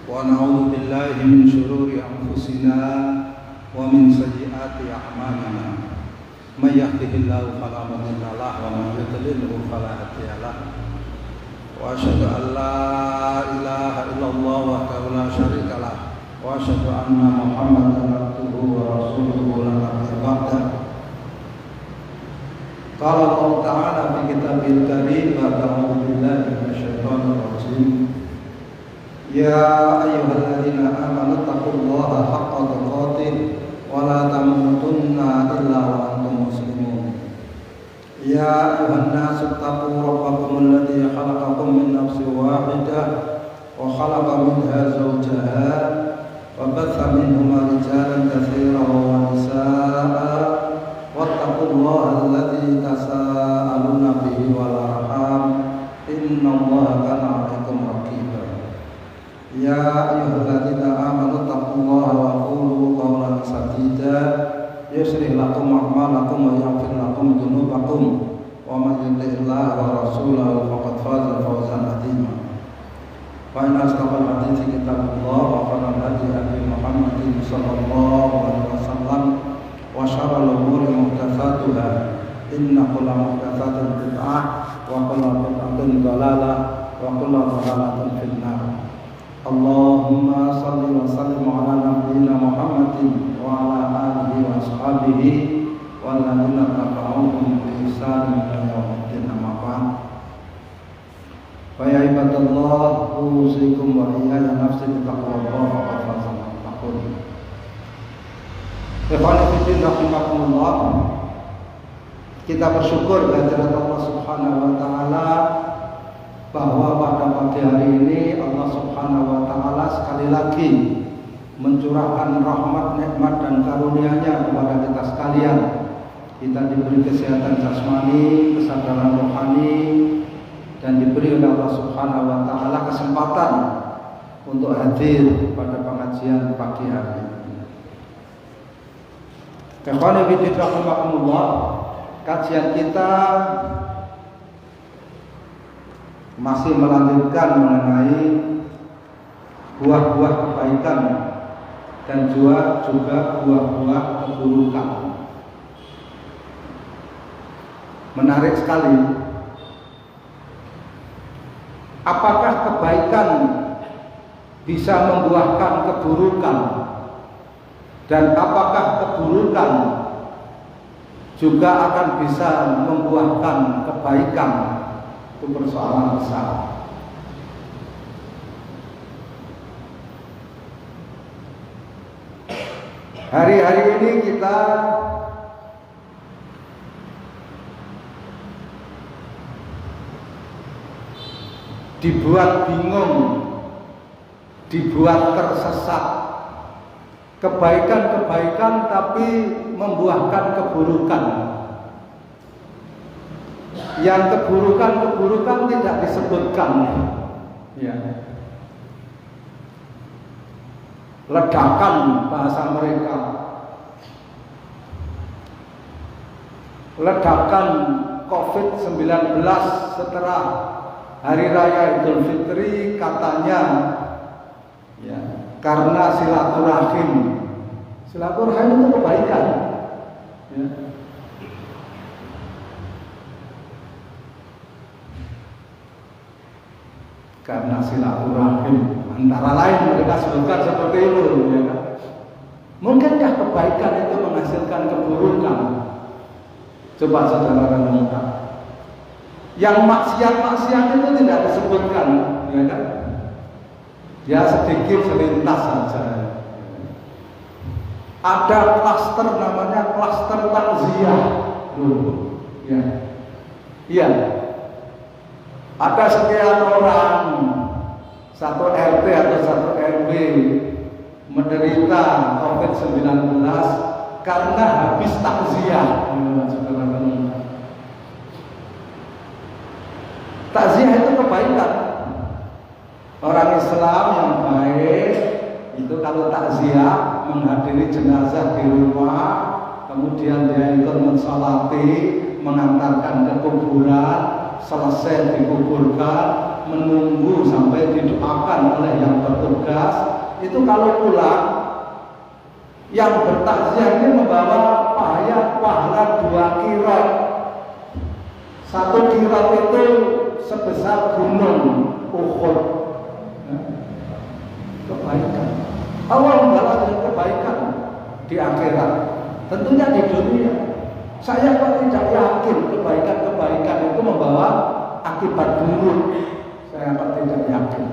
ونعوذ بالله من شرور أنفسنا ومن سيئات أعمالنا من يهده الله فلا مضل له ومن يضلل فلا هادي له وأشهد أن لا إله إلا الله وحده لا شريك له وأشهد أن محمدا عبده ورسوله لا نبي بعده. قال الله تعالى في كتابه الكريم بعد أعوذ بالله من الشيطان الرجيم يا أيها الذين آمنوا اتقوا الله حق تقاته ولا تموتن إلا وأنتم مسلمون يا أيها الناس اتقوا ربكم الذي خلقكم من نفس واحدة وخلق منها زوجها وبث منهما رجالا كثيرا ونساء واتقوا الله الذي تساءلون به والأرحام إن الله كان عليكم رقيبا يا أيها الذين آمنوا اتقوا الله وقولوا قولا سديدا يصلح لكم أعمالكم ويغفر لكم ذنوبكم ومن يطع الله ورسوله فقد فاز فوزا عظيما فإن أصدق الحديث كتاب الله وخير الهدي هدي محمد صلى الله عليه وسلم وشر الأمور محدثاتها إن كل محدثة بدعة وكل بدعة ضلالة وكل ضلالة في النار. اللهم صل وسلم على نبينا محمد وعلى آله وأصحابه والذين تبعوهم بإحسان إلى يوم الدين أما بعد. فيا عباد الله أوصيكم وإياي نفسي بتقوى الله فقد فاز المتقون. Ikhwan fillah rahimakumullah. Kita bersyukur kehadirat Allah Subhanahu wa taala bahwa pada pagi hari ini Allah Subhanahu wa taala sekali lagi mencurahkan rahmat, nikmat dan karunia-Nya kepada kita sekalian. Kita diberi kesehatan jasmani, kesadaran rohani dan diberi oleh Allah Subhanahu wa taala kesempatan untuk hadir pada pengajian pagi hari ini. Ikhwan fillah rahimakumullah, kajian kita masih melanjutkan mengenai buah-buah kebaikan dan juga buah-buah keburukan. Menarik sekali. Apakah kebaikan bisa membuahkan keburukan? Dan apakah keburukan juga akan bisa membuahkan kebaikan? Itu persoalan besar. Hari-hari ini kita dibuat bingung, dibuat tersesat. Kebaikan-kebaikan tapi membuahkan keburukan. Yang keburukan-keburukan tidak disebutkan. Ya. Ledakan bahasa mereka. Ledakan COVID-19 setelah Hari Raya Idul Fitri katanya ya, karena silaturahim. Silaturahim itu kebaikan. Ya. Karena silaturahim, antara lain mereka sebutkan seperti itu. Ya. Mungkinkah kebaikan itu menghasilkan keburukan? Coba saudara renungkan. Yang maksiat-maksiat itu tidak disebutkan, ya kan? Ya sedikit selintas saja. Ada klaster namanya klaster takziah. Ya. Iya. Ada sekian orang, satu RT atau satu RW menderita COVID-19 karena habis takziah. Takziah itu kebaikan. Orang Islam yang baik itu kalau takziah menghadiri jenazah di rumah, kemudian dia ikut mensolati, mengantarkan ke kuburan, selesai dikuburkan, menunggu sampai didoakan dilakukan oleh yang bertugas itu kalau pulang, yang bertakziah ini membawa pahala 2 kirot. 1 kirot itu sebesar gunung Uhud. Kebaikan. Allah membalas dengan kebaikan di akhirat. Tentunya di dunia. Saya kok tidak yakin kebaikan-kebaikan itu membawa akibat buruk. Saya kok tidak yakin.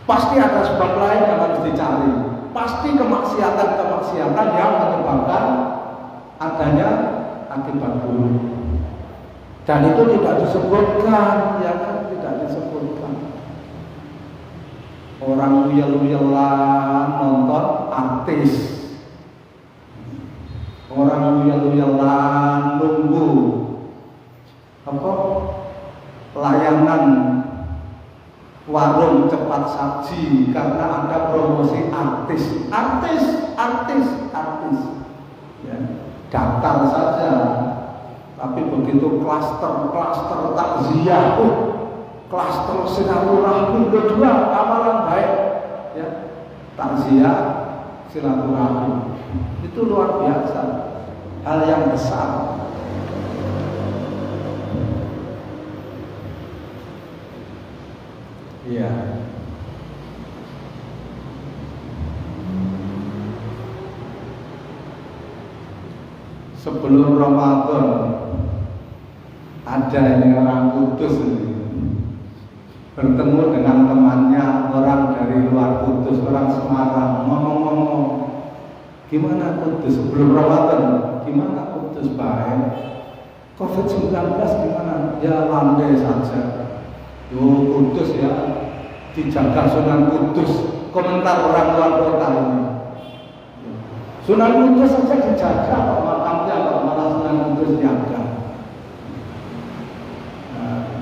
Pasti ada sebab lain yang harus dicari. Pasti kemaksiatan-kemaksiatan yang menyebabkan adanya akibat buruk. Dan itu tidak disebutkan, ya kan? Tidak disebutkan. Orang uyel-uyelan nonton artis, orang uyel-uyelan nunggu layanan warung cepat saji karena ada promosi artis. Ya, daftar saja. Tapi begitu klaster takziah, klaster silaturahmi, kedua amalan baik, ya, takziah, silaturahmi, itu luar biasa, hal yang besar. Iya. Sebelum Ramadan ada ini orang Kudus ini, bertemu dengan temannya orang dari luar Kudus, orang Semarang, ngomong-ngomong, gimana Kudus sebelum Ramadan? Gimana Kudus? Baik. COVID-19 gimana? Ya landai saja. Kudus ya, dijaga Sunan Kudus. Komentar orang luar kota ini. Sunan Kudus saja dijaga, kok makamnya kok malah Sunan Kudus dijaga.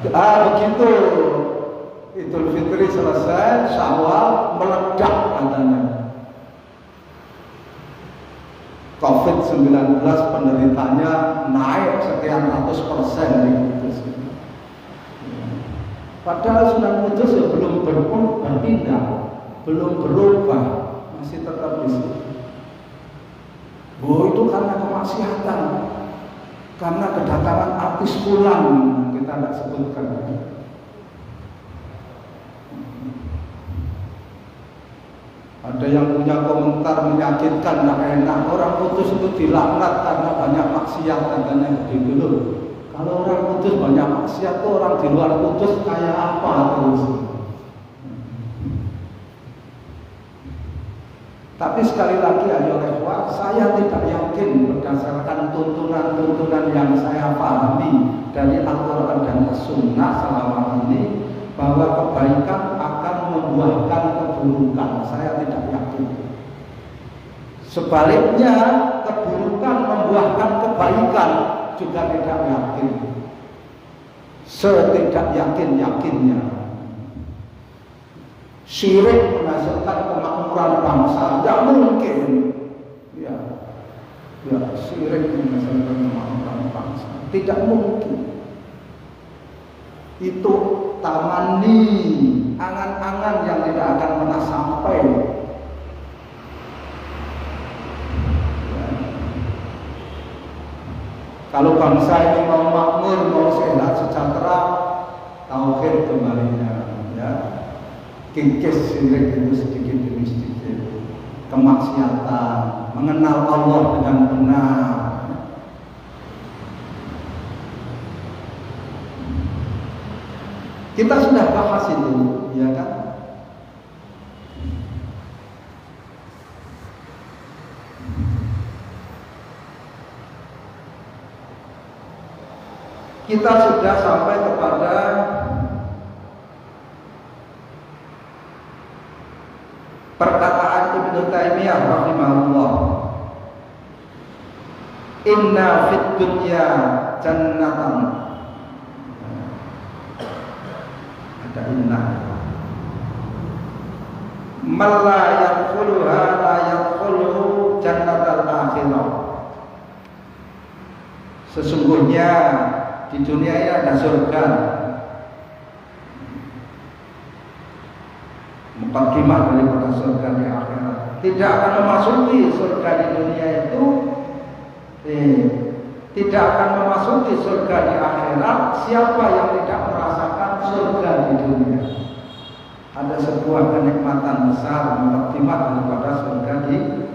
Begitu Idul Fitri selesai, Syawal meledak katanya. COVID-19 penderitanya naik sekian ratus% di Kudus. Padahal Sunan Kudus ya belum berpindah, belum berubah, masih tetap di situ. Oh, itu karena kemaksiatan, karena kedatangan artis pulang, kita tidak sebutkan. Ada yang punya komentar menyakitkan, tidak enak. Orang Kudus itu dilaknat karena banyak maksiat, katanya begitu loh. Kalau orang Kudus banyak maksiat, tuh orang di luar Kudus kayak apa terus? Tapi sekali lagi ayo ikhwah, saya tidak yakin berdasarkan tuntunan-tuntunan yang saya pahami dari Al-Quran dan Sunnah selama ini bahwa kebaikan akan membuahkan keburukan. Saya tidak yakin. Sebaliknya, keburukan membuahkan kebaikan juga tidak yakin. Setidak yakinnya. Syirik menghasilkan kemakmuran bangsa, tidak mungkin. Ya, syirik menghasilkan kemakmuran bangsa, tidak mungkin. Itu tamani, angan-angan yang tidak akan pernah sampai. Ya. Kalau bangsa ini mau makmur, mau sehat, sejahtera, tauhid kembalinya, ya. Kikis syirik itu sedikit demi sedikit, kemaksiatan, mengenal Allah dengan benar. Kita sudah bahas itu, ya kan? Kita sudah sampai kepada perkataan Ibnu Taimiyah rahimahullah, inna fid dunya jannatan, ada inna, man la yadkhuluha la yadkhulu jannatal akhirah. Sesungguhnya di dunia ini ada surga, mukadimah daripada surga di akhirat. Tidak akan memasuki surga di dunia itu, tidak akan memasuki surga di akhirat siapa yang tidak merasakan surga di dunia. Ada sebuah kenikmatan besar mukadimah daripada surga di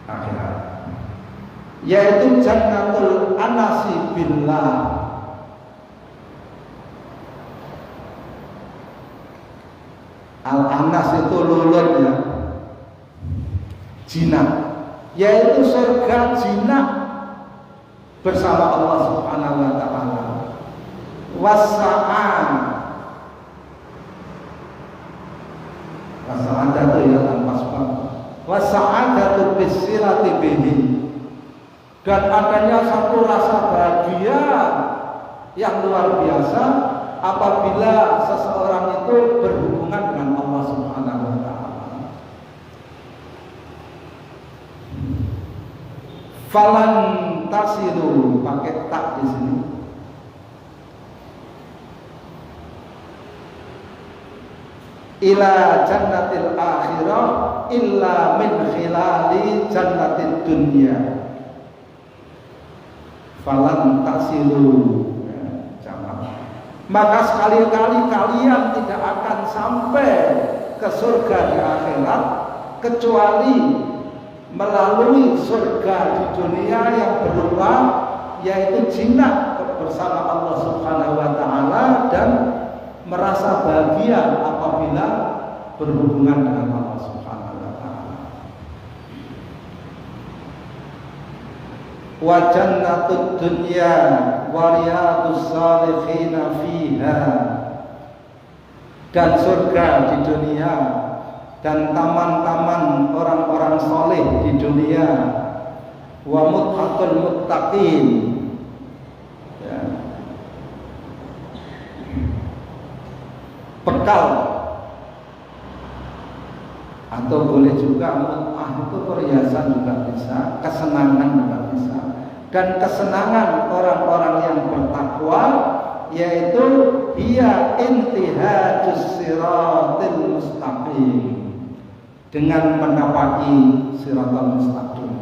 akhirat, yaitu jannatul anasi billah. Al-anas itu lulutnya jinak, yaitu surga jinak bersama Allah Subhanahu wa taala. Wasa'an itu ya tanpa sebab. Wasa'adatu bisirati bihi, dan adanya satu rasa bahagia yang luar biasa apabila seseorang itu berhubungan dengan Allah Subhanahu wa taala. Falan tasilu, pakai tak di sini. Ila jannatil akhirah illa min khilali jannatid dunya. Falan tasilu, maka sekali-kali kalian tidak akan sampai ke surga di akhirat kecuali melalui surga di dunia yang berupa yaitu jinak bersama Allah Subhanahu wa taala dan merasa bahagia apabila berhubungan dengan Allah Subhanahu wa taala. Wa jannatud dunya wa riyadus salihina fiha, dan surga di dunia dan taman-taman orang-orang soleh di dunia. Wa mut'atul muttaqin, ya, bekal, atau boleh juga mut'ah itu perhiasan juga bisa, kesenangan juga bisa. Dan kesenangan orang-orang yang bertakwa yaitu ia intihajus siratil mustaqim, dengan menapaki siratal mustaqim.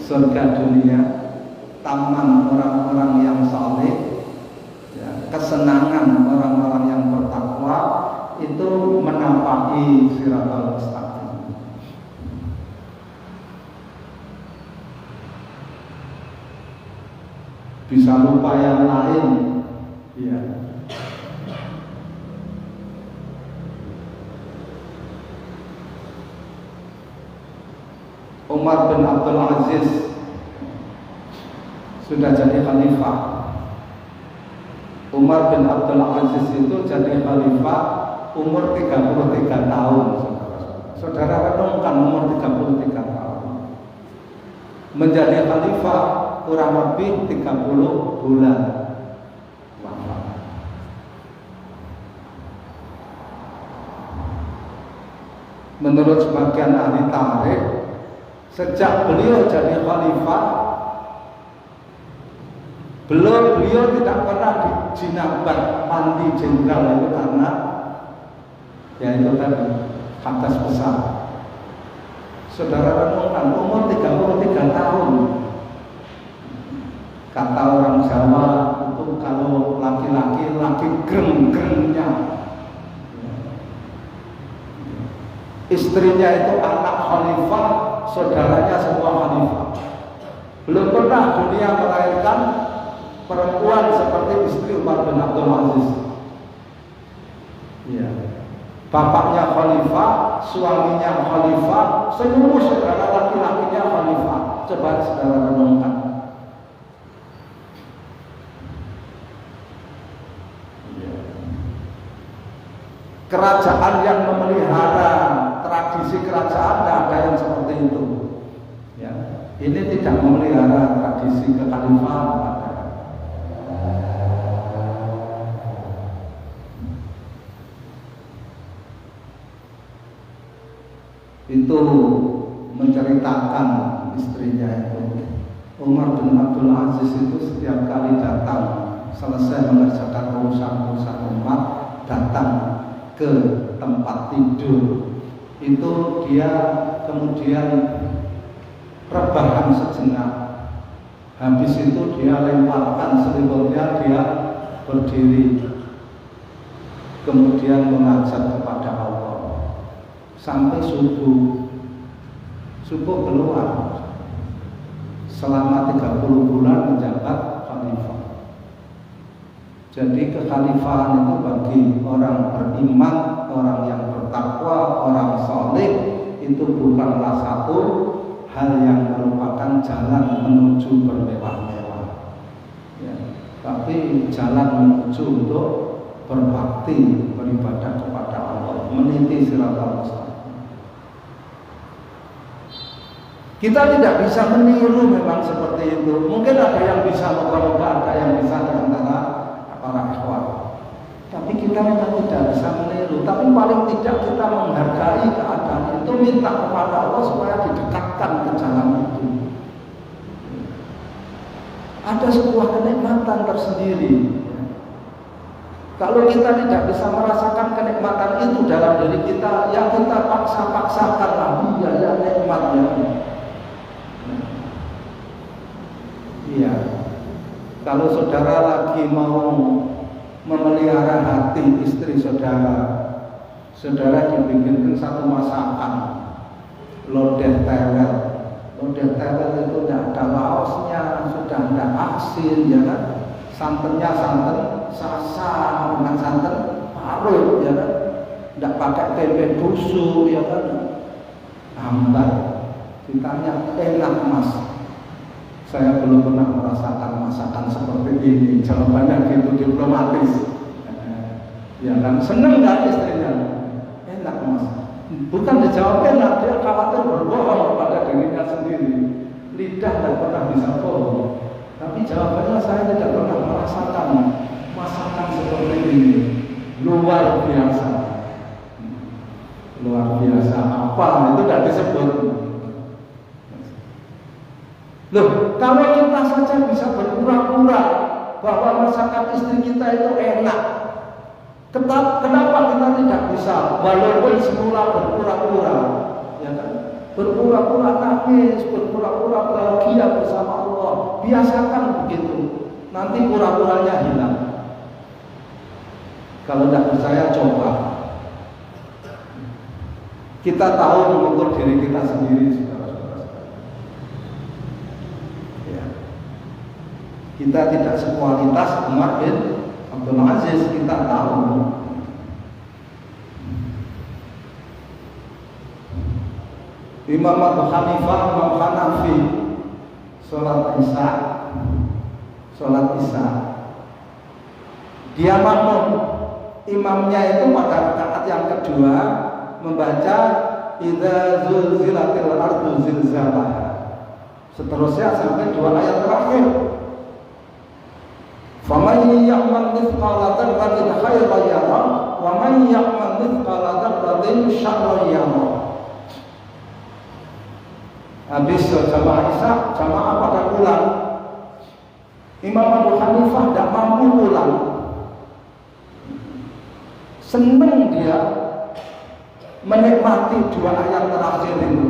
Surga dunia, taman orang-orang yang saleh, ya, kesenangan orang-orang yang bertakwa itu menapaki siratal mustaqim. Bisa lupa yang lain, ya. Umar bin Abdul Aziz sudah jadi khalifah. Umar bin Abdul Aziz itu jadi khalifah umur 33 tahun. Saudara renungkan umur 33 tahun. Menjadi khalifah kurang lebih 30 bulan. Menurut sebagian ahli tarikh, sejak beliau jadi khalifah, beliau tidak pernah dijinabat mandi jenderal itu karena yaitu tadi hadas besar. Saudara renungkan umur 33 tahun. Kata orang Jawa itu kalau laki-laki laki greng-grengnya, istrinya itu anak khalifah, saudaranya semua khalifah. Belum pernah dunia melahirkan perempuan seperti istri Umar bin Abdul Aziz. Ya. Bapaknya khalifah, suaminya khalifah, seluruh saudara laki-lakinya khalifah. Coba saudara renungkan. Kerajaan yang memelihara tradisi kerajaan, tidak ada yang seperti itu. Ya. Ini tidak memelihara tradisi kekhalifahan. Itu menceritakan istrinya itu, Umar bin Abdul Aziz itu setiap kali datang selesai mengerjakan urusan-urusan umat datang ke tempat tidur, itu dia kemudian rebahan sejenak. Habis itu dia lemparkan selimutnya, dia berdiri, kemudian menghadap kepada Allah sampai subuh. Subuh keluar. Selama 30 bulan menjabat khalifah. Jadi kekhalifahan itu bagi orang beriman, orang yang bertakwa, orang saleh, itu bukanlah satu hal yang merupakan jalan menuju bermewah-mewah, ya, tapi jalan menuju untuk berbakti, beribadah kepada Allah, meniti siratal mustaqim. Kita tidak bisa meniru memang seperti itu. Mungkin ada yang bisa, moga-moga ada yang bisa di antara para ikhwan. Tapi kita memang tidak bisa meniru. Tapi paling tidak kita menghargai keadaan itu, minta kepada Allah supaya didekatkan ke jalan itu. Ada sebuah kenikmatan tersendiri. Kalau kita tidak bisa merasakan kenikmatan itu dalam diri kita, yang kita paksa-paksakan lagi ya nikmatnya. Iya. Kalau saudara lagi mau memelihara hati istri saudara, saudara dibikinkan satu masakan, lodeh tewel. Lodeh tewel itu tidak ada laosnya, sudah tidak asin, ya kan? Santannya santan sasa, bukan santan parut, ya kan? Tidak pakai tempe busuk, ya kan? Hambar. Ditanya, enak mas? Saya belum pernah merasakan masakan seperti ini. Jawabannya gitu diplomatis. Ya kan, seneng nggak istrinya? Enak mas. Bukan dijawab enak, dia khawatir berbohong kepada dirinya sendiri. Lidah tidak pernah bisa bohong. Tapi jawabannya, saya tidak pernah merasakan masakan seperti ini. Luar biasa. Luar biasa apa? Itu tidak disebut. Loh, kalau kita saja bisa berpura-pura bahwa masakan istri kita itu enak, kenapa kita tidak bisa? Walaupun semula berpura-pura, ya kan? Berpura-pura nangis, berpura-pura bahagia bersama Allah. Biasakan begitu. Nanti pura-puranya hilang. Kalau tidak percaya, coba. Kita tahu mengukur diri kita sendiri. Kita tidak sekualitas Umar bin Abdul Aziz, kita tahu. Imam Abu Hanifah, Imam Hanafi, sholat isya, dia makmum. Imamnya itu pada rakaat yang kedua membaca idza zulzilatil ardu zilzalaha. Seterusnya sampai 2 ayat terakhir. Faman ya'mal mithqala dzarratin khairan yarah wa man ya'mal mithqala dzarratin syarran yarah. Habis jamaah isya, jamaah pada pulang. Imam Abu Hanifah tidak mampu pulang. Senang dia menikmati 2 ayat terakhir itu,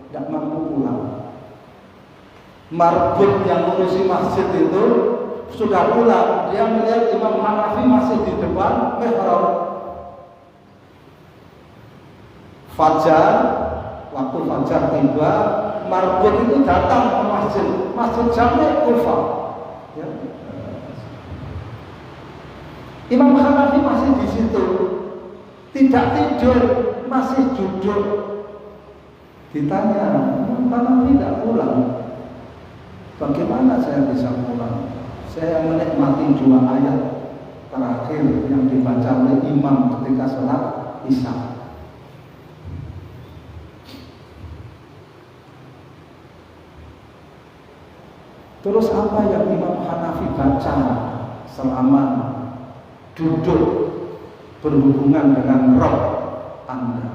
tidak mampu pulang. Marbut yang ngurusi masjid itu sudah pulang, dia melihat Imam Hanafi masih di depan mihrab. Fajar, waktu fajar tiba, marbut itu datang ke masjid Jami' Kufah. Ya. Imam Hanafi masih di situ, tidak tidur, masih duduk. Ditanya, Imam Hanafi tidak pulang. Bagaimana saya bisa pulang? Saya menikmati 2 ayat terakhir yang dibaca oleh imam ketika sholat isya. Terus apa yang Imam Hanafi baca selama duduk berhubungan dengan roh Anda?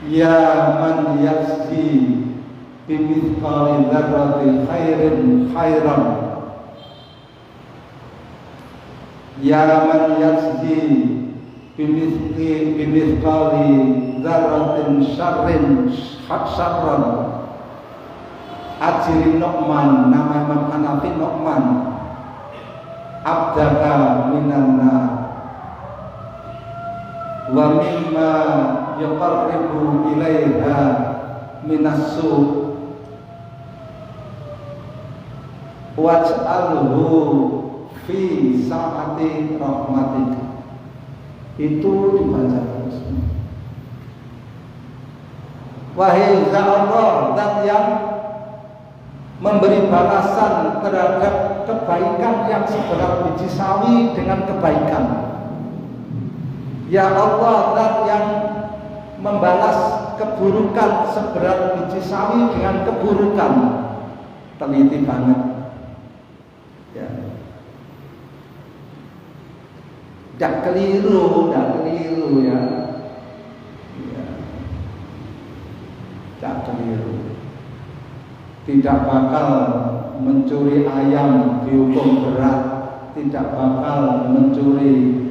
Ya man yasdi bimithqali dzarrati khairan ya man yajzi bimithqali dzarratin syarran ajri Nu'man, nama Imam Hanafi Nu'man, abdaka minan nar wa mimma yuqarribu ilaiha minas su' waj'alhu fi sa'ati rahmatik. Itu dibaca terus. Wahai Allah, dan yang memberi balasan terhadap kebaikan yang seberat biji sawi dengan kebaikan. Ya Allah, dan yang membalas keburukan seberat biji sawi dengan keburukan. Teliti banget. Ya. Tidak keliru ya. Tidak keliru. Tidak bakal mencuri ayam dihukum berat, tidak bakal mencuri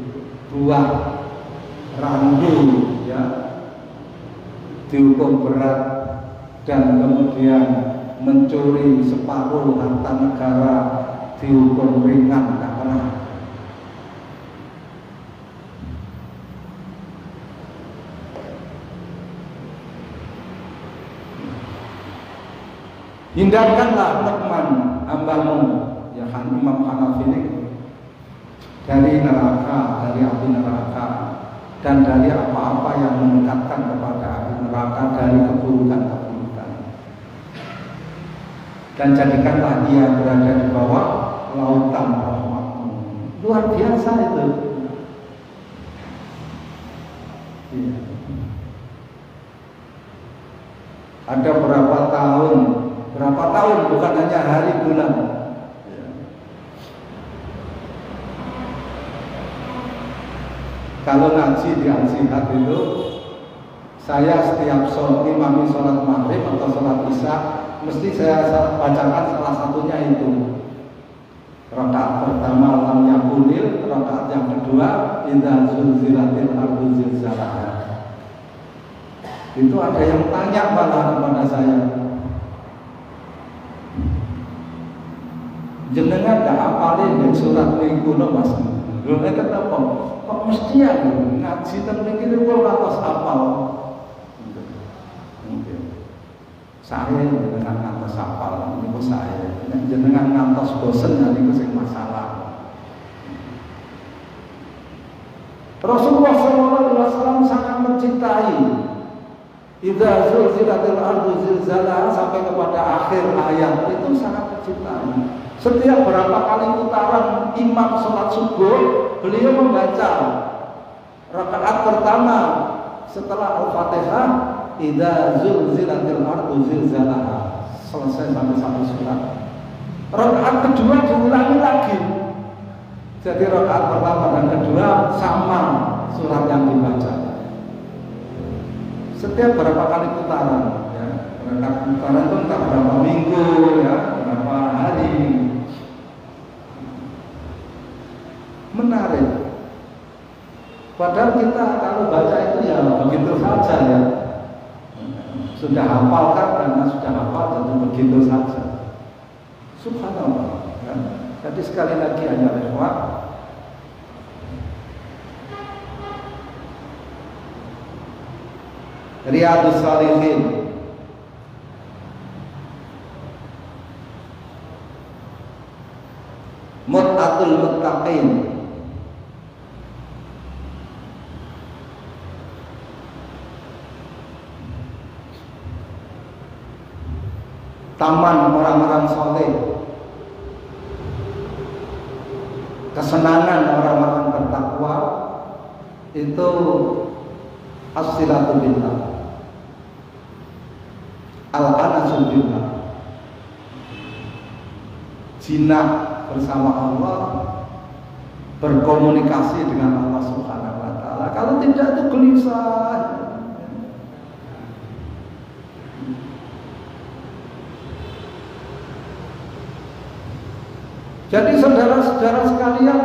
buah randu ya dihukum berat, dan kemudian mencuri separuh harta negara dihukum ringan. Tidak pernah. Hindarkanlah Nu'man hambamu, ya Imam Hanafi ini, dari neraka, dari api neraka, dan dari apa-apa yang mendekatkan kepada api neraka, dari keburukan-keburukan. Dan jadikanlah dia berada di bawah lautan rahmatmu. Luar biasa itu. Ya. Ada berapa tahun, bukan hanya hari bulan. Ya. Kalau ngaji di Al-Sihhat itu, saya setiap imami sholat maghrib atau sholat isya, mesti saya bacakan salah satunya itu. Rakaat pertama lam yakunil, rakaat yang kedua idza zulzilatil ardu zilzalaha. Itu ada yang tanya malah kepada saya, jenengan gak apalin surat mingguno Mas. Lho nek ketemu kok mesti ya ngaji ten mriki kok atas apal. Saya dengan ngantos apal niku saya. Nek jenengan ngantos bosen niku sing masalah. Rasulullah SAW sangat mencintai idza zulzilatil ardu zilzalaha sampai kepada akhir ayat itu sangat mencintai. Setiap berapa kali putaran imam sholat subuh, beliau membaca rakaat pertama setelah Al-Fatihah idza zulzilatil ardu zilzalaha, selesai sampai satu surat. Rakaat kedua diulangi lagi. Jadi rakaat pertama dan kedua sama surat yang dibaca. Setiap berapa kali putaran, ya, rakaat putaran itu entah berapa minggu, ya, berapa hari. Menarik. Padahal kita kalau baca itu ya begitu saja ya. Sudah hafal kan, karena sudah hafal jadi begitu saja. Subhanallah. Ya. Jadi sekali lagi hanya lewat. Riyadhus Shalihin. Mut'atul Muttaqin. Taman orang-orang soleh, kesenangan orang-orang bertakwa itu as-silatu billah, al-anasul billah, jinak bersama Allah, berkomunikasi dengan Allah Subhanahu wa taala. Kalau tidak itu gelisah. Jadi saudara-saudara sekalian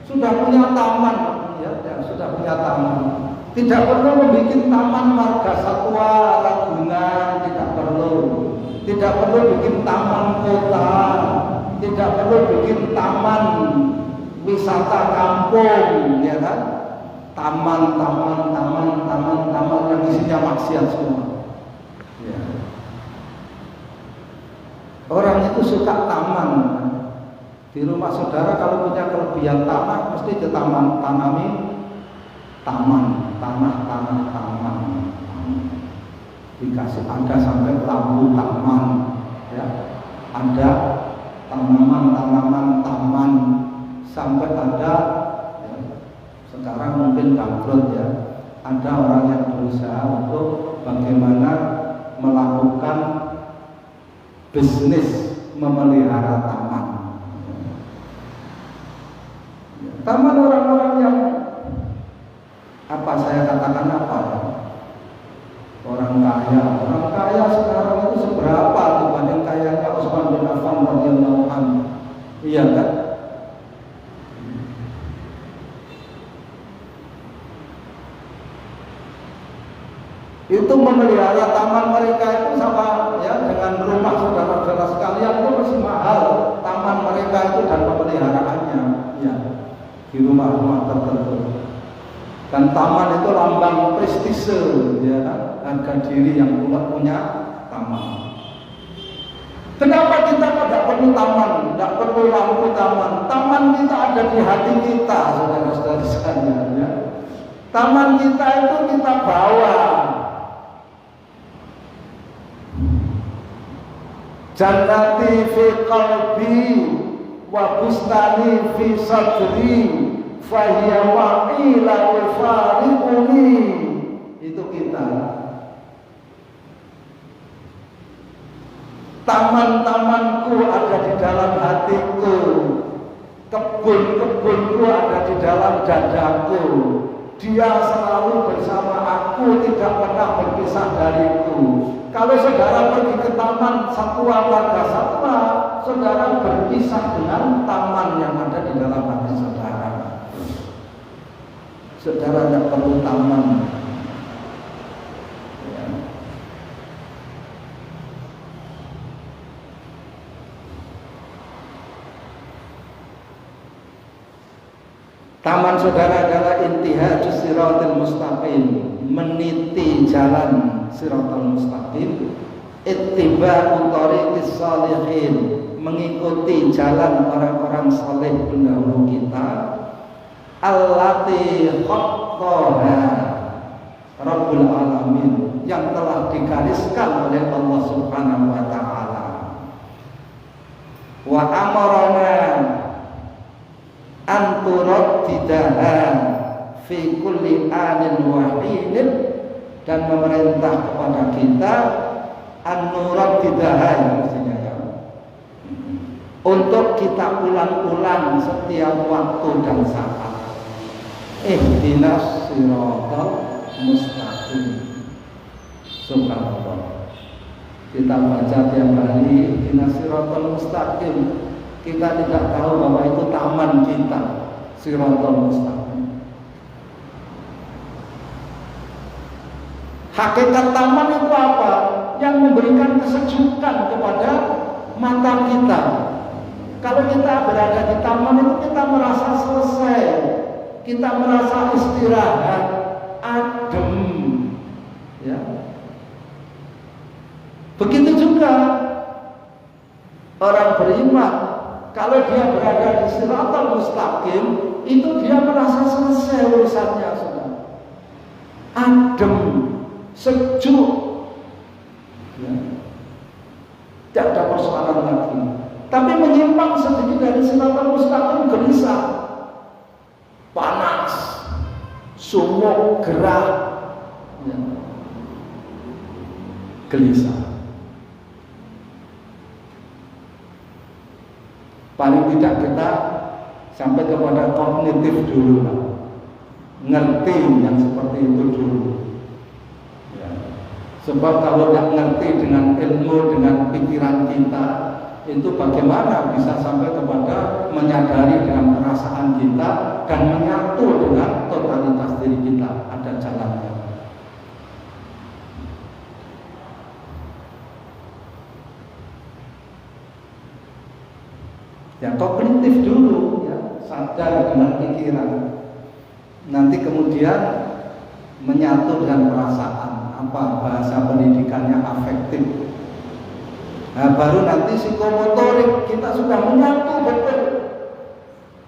sudah punya taman, ya, sudah punya taman. Tidak perlu membuat taman marga satwa Ragunan, tidak perlu. Tidak perlu bikin taman kota, tidak perlu bikin taman wisata kampung, ya kan? Taman yang isinya maksiat semua. Ya. Orang itu suka taman. Di rumah saudara kalau punya kelebihan tanah, mesti tanami taman. Dikasih ada sampai lampu taman, ya. Ada tanaman taman sampai ada, ya, sekarang mungkin bangkrut ya. Ada orang yang berusaha untuk bagaimana melakukan bisnis memelihara taman. Taman orang-orang yang saya katakan apa? Orang kaya sekarang itu seberapa dibanding kayanya Utsman bin Affan radhiyallahu anhu. Iya kan? Itu memelihara taman mereka itu sama ya dengan rumah saudara-saudara sekalian itu masih mahal taman mereka itu dan pemeliharaannya ya di rumah-rumah tertentu. Dan taman itu lambang prestise ya kan, harga diri yang punya taman. Kenapa kita tidak perlu taman, tidak perlu lampu taman? Taman kita ada di hati kita, saudara-saudara sekalian ya. Taman kita itu kita bawa. Jannati fi qalbi wa bustani fi sadri fahiya wa'ila fariquni. Itu kita. Taman-tamanku ada di dalam hatiku, kebun-kebunku ada di dalam dadaku. Dia selalu bersama aku, tidak pernah berpisah dariku. Kalau saudara pergi ke taman satwa marga satwa, saudara berpisah dengan taman yang ada di dalam hati saudara. Saudara tidak perlu taman. Ya. Taman saudara adalah intihajus siratal mustaqim, meniti jalan siratal mustaqim, ittiba'u thariqis shalihin, mengikuti jalan orang-orang saleh pendahulu kita, allati khattaha Rabbul Alamin, yang telah digariskan oleh Allah Subhanahu wa taala. Wa amarana an turaddidaha fi kulli anin wa hinin, dan memerintah kepada kita an-nuraddidaha, maksudnya ya, untuk kita ulang-ulang setiap waktu dan saat. Ihdinas siratal mustaqim. Subhanallah. Kita baca tiap hari ihdinas siratal mustaqim. Kita tidak tahu bahwa itu taman kita, siratal mustaqim. Hakikat taman itu apa? Yang memberikan kesejukan kepada mata kita. Kalau kita berada di taman itu kita merasa selesai, kita merasa istirahat, adem, ya. Begitu juga orang beriman, kalau dia berada di siratal mustaqim, itu dia merasa selesai urusannya, sudah adem, sejuk, ya. Tidak ada persoalan lagi. Tapi menyimpang sedikit dari siratal mustaqim, gelisah, panas, sumuk, gerah, ya. Gelisah. Paling tidak kita sampai kepada kognitif dulu, ngerti yang seperti itu dulu. Ya. Sebab kalau tidak ngerti dengan ilmu, dengan pikiran kita, itu bagaimana bisa sampai kepada menyadari dengan perasaan kita dan menyatu dengan totalitas diri kita. Ada jalannya. Ya kognitif dulu, ya sadar dengan pikiran. Nanti kemudian menyatu dengan perasaan. Apa bahasa pendidikannya afektif. Nah, baru nanti psikomotorik kita sudah menyatu betul.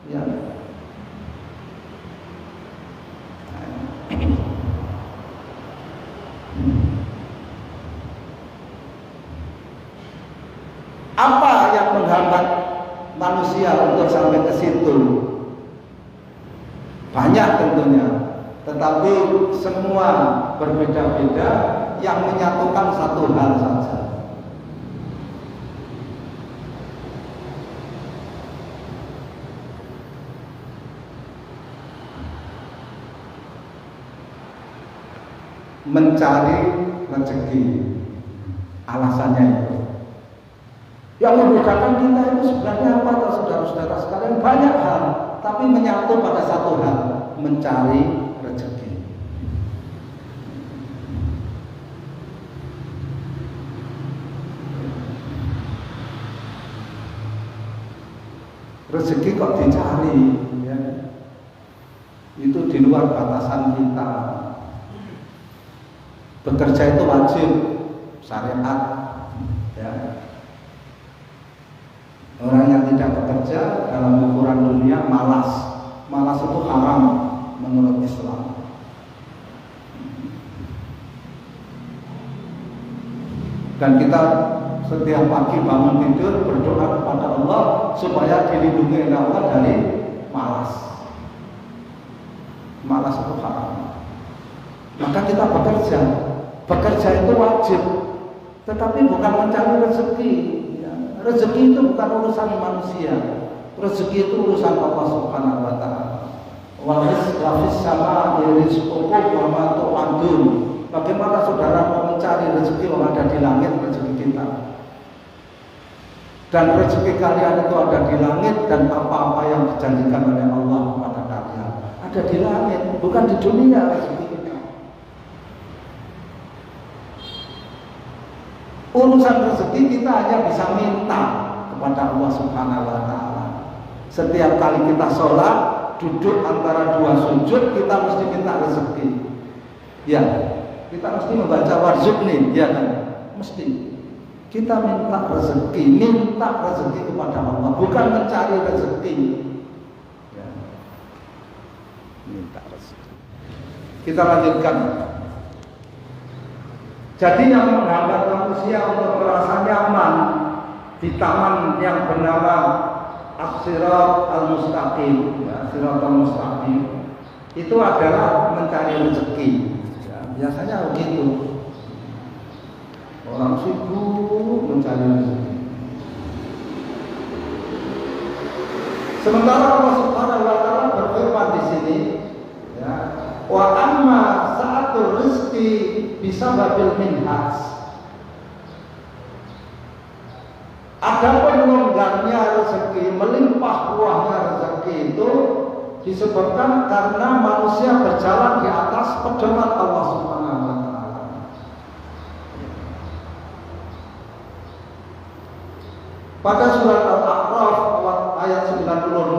Ya. Apa yang menghambat manusia untuk sampai ke situ? Banyak tentunya, tetapi semua berbeda-beda. Yang menyatukan satu hal saja. Mencari rezeki. Alasannya itu. Yang membedakan kita itu sebenarnya apa, saudara-saudara sekalian? Banyak hal, tapi menyatu pada satu hal, mencari rezeki. Rezeki kok dicari, ya? Itu di luar batasan kita. Bekerja itu wajib, syariat, ya. Orang yang tidak bekerja dalam ukuran dunia malas. Malas itu haram menurut Islam. Dan kita setiap pagi bangun tidur berdoa kepada Allah supaya dilindungi oleh Allah dari malas. Malas itu haram. Maka kita bekerja. Bekerja itu wajib, tetapi bukan mencari rezeki. Rezeki itu bukan urusan manusia. Rezeki itu urusan Allah Subhanahu wa taala. Wa rizqu sama rizqukum wa ma tu'adun. Bagaimana saudara mau mencari rezeki yang ada di langit, rezeki kita? Dan rezeki kalian itu ada di langit, dan apa-apa yang dijanjikan oleh Allah kepada kalian ada di langit, bukan di dunia rezeki kita. Urusan rezeki kita hanya bisa minta kepada Allah Subhanahu wa taala. Setiap kali kita sholat, duduk antara dua sujud, kita mesti minta rezeki. Ya, kita mesti membaca warzuqni, ya kan? Mesti. Kita minta rezeki kepada Allah, bukan mencari rezeki. Ya. Minta rezeki. Kita lanjutkan. Jadi yang menghambat manusia untuk merasa nyaman di taman yang bernama As-Sirat Al-Mustaqim, ya, Sirat Al-Mustaqim, itu adalah mencari rezeki. Ya, biasanya begitu. Orang sibuk mencari rezeki. Sementara Allah Subhanahu wa taala berfirman di sini, ya, wa amma sa'atul rizqi bisababil minhas. Adapun longgarnya rezeki, melimpah ruahnya rezeki itu disebabkan karena manusia berjalan di atas pedoman Allah Subhanahu wa taala. Pada surat Al-A'raf ayat 96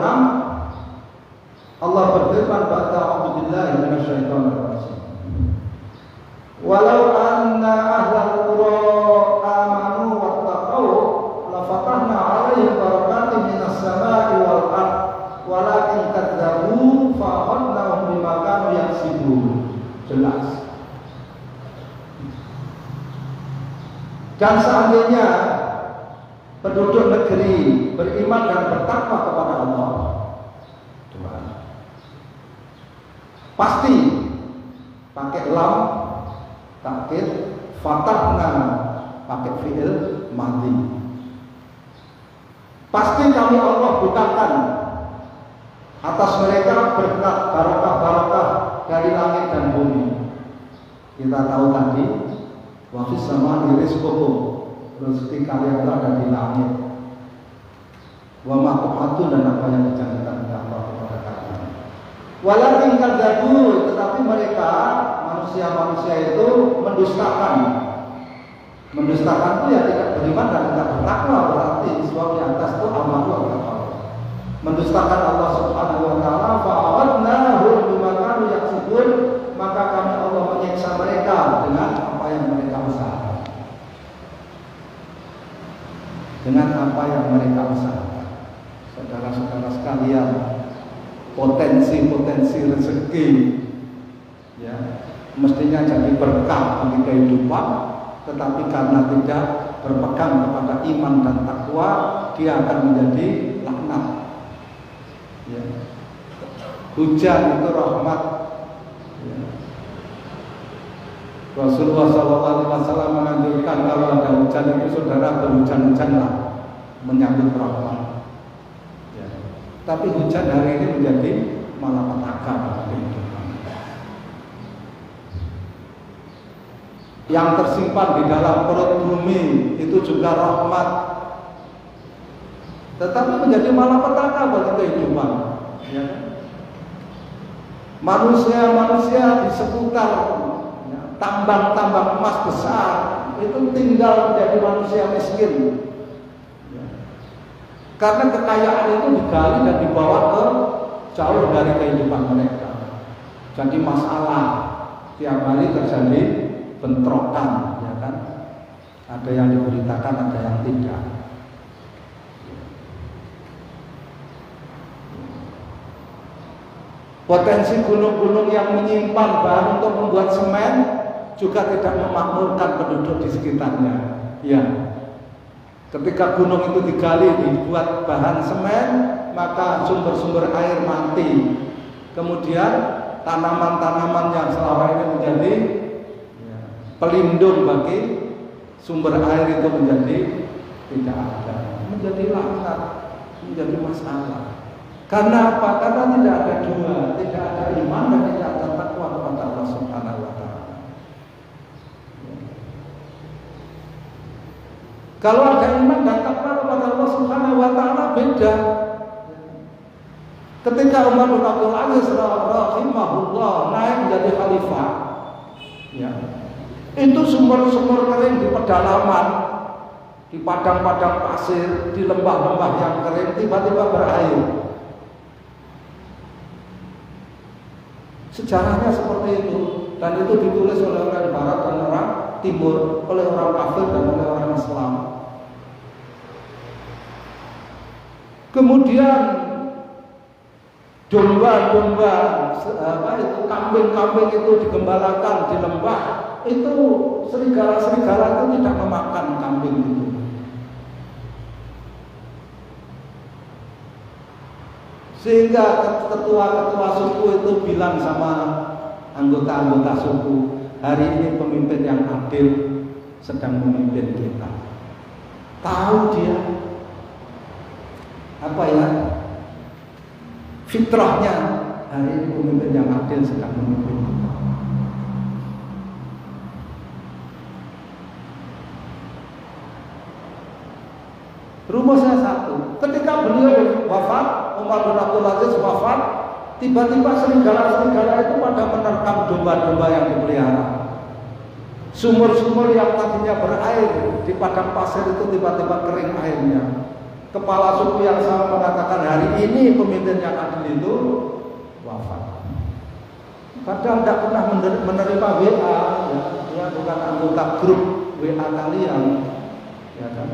Allah berfirman, ba'da a'udzubillahi minasyaitonir rajim. Walau anna ahlal qura amanu wattaqau la fatahna 'alaihim barakatin minas sama'i wal ard walakin kadzdzabu fa akhadnahum bima kanu yaksibun. Jelas. Dan seandainya penduduk negeri beriman dan bertakwa kepada Allah, Tuhan, pasti pakai lam takkid, fatahna pakai fi'il madhi. Pasti kami Allah bukakan atas mereka berkat barakah-barakah dari langit dan bumi. Kita tahu tadi, wa fis sama'i rizqukum, rezeki kalian itu ada di langit. wa maqatu dan apa yang dijanjikan oleh Allah kepada kalian. Walakin kadzabu, tetapi mereka manusia-manusia itu mendustakan. Mendustakan itu ya tidak beriman dan tidak bertakwa, berarti sebab di atas itu amalu atau mendustakan Allah Subhanahu wa taala, fa'adnahum bima kanu yaksubun, maka kami Allah menyiksa mereka dengan apa yang mereka usahakan. Dengan apa yang mereka usahakan. Saudara-saudara sekalian, potensi-potensi rezeki ya mestinya jadi berkah bagi kehidupan, tetapi karena tidak berpegang kepada iman dan takwa, dia akan menjadi laknat. Ya. Hujan itu rahmat. Ya. Rasulullah SAW menganjurkan kalau ada hujan itu saudara berhujan-hujanlah menyambut rahmat. Ya. Tapi hujan hari ini menjadi malapetaka bagi kehidupan. Yang tersimpan di dalam perut bumi itu juga rahmat, tetapi menjadi malapetaka bagi kehidupan. Ya. Manusia-manusia di seputar ya, tambang-tambang emas besar itu tinggal menjadi manusia miskin. Ya. Karena kekayaan itu digali dan dibawa ke jauh dari kehidupan mereka. Jadi masalah tiap hari terjadi bentrokan, ya kan? Ada yang diberitakan, ada yang tidak. Potensi gunung-gunung yang menyimpan bahan untuk membuat semen juga tidak memakmurkan penduduk di sekitarnya. Ya, ketika gunung itu digali dibuat bahan semen, maka sumber-sumber air mati. Kemudian tanaman-tanaman yang selama ini menjadi pelindung bagi sumber air itu menjadi tidak ada, menjadi laknat, menjadi masalah. Karena apa? Karena tidak ada dua, tidak ada iman dan tidak ada takwa kepada Allah Subhanahu wa taala. Kalau ada iman dan takwa kepada Allah Subhanahu wa taala beda. Ketika Umar bin Abdul Aziz rahimahullah naik menjadi khalifah, ya, itu sumber-sumber kering di pedalaman, di padang-padang pasir, di lembah-lembah yang kering tiba-tiba berair. Sejarahnya seperti itu, dan itu ditulis oleh orang Barat dan orang Timur, oleh orang kafir dan oleh orang Islam. Kemudian domba-domba, kambing-kambing itu digembalakan di lembah. Itu serigala-serigala itu tidak memakan kambing itu. Sehingga ketua-ketua suku itu bilang sama anggota-anggota suku, hari ini pemimpin yang adil sedang memimpin kita. Tahu dia apa ya? Fitrahnya, hari ini pemimpin yang adil sedang memimpin kita. Rumusnya satu, ketika beliau wafat, Umar bin Abdul Aziz wafat, tiba-tiba serigala-serigala itu pada menerkam domba-domba yang dipelihara. Sumur-sumur yang tadinya berair di padang pasir itu tiba-tiba kering airnya. Kepala suku yang sama mengatakan hari ini pemimpin yang adil itu wafat. Padahal tidak pernah menerima WA, ya, dia bukan anggota grup WA kalian, ya kan?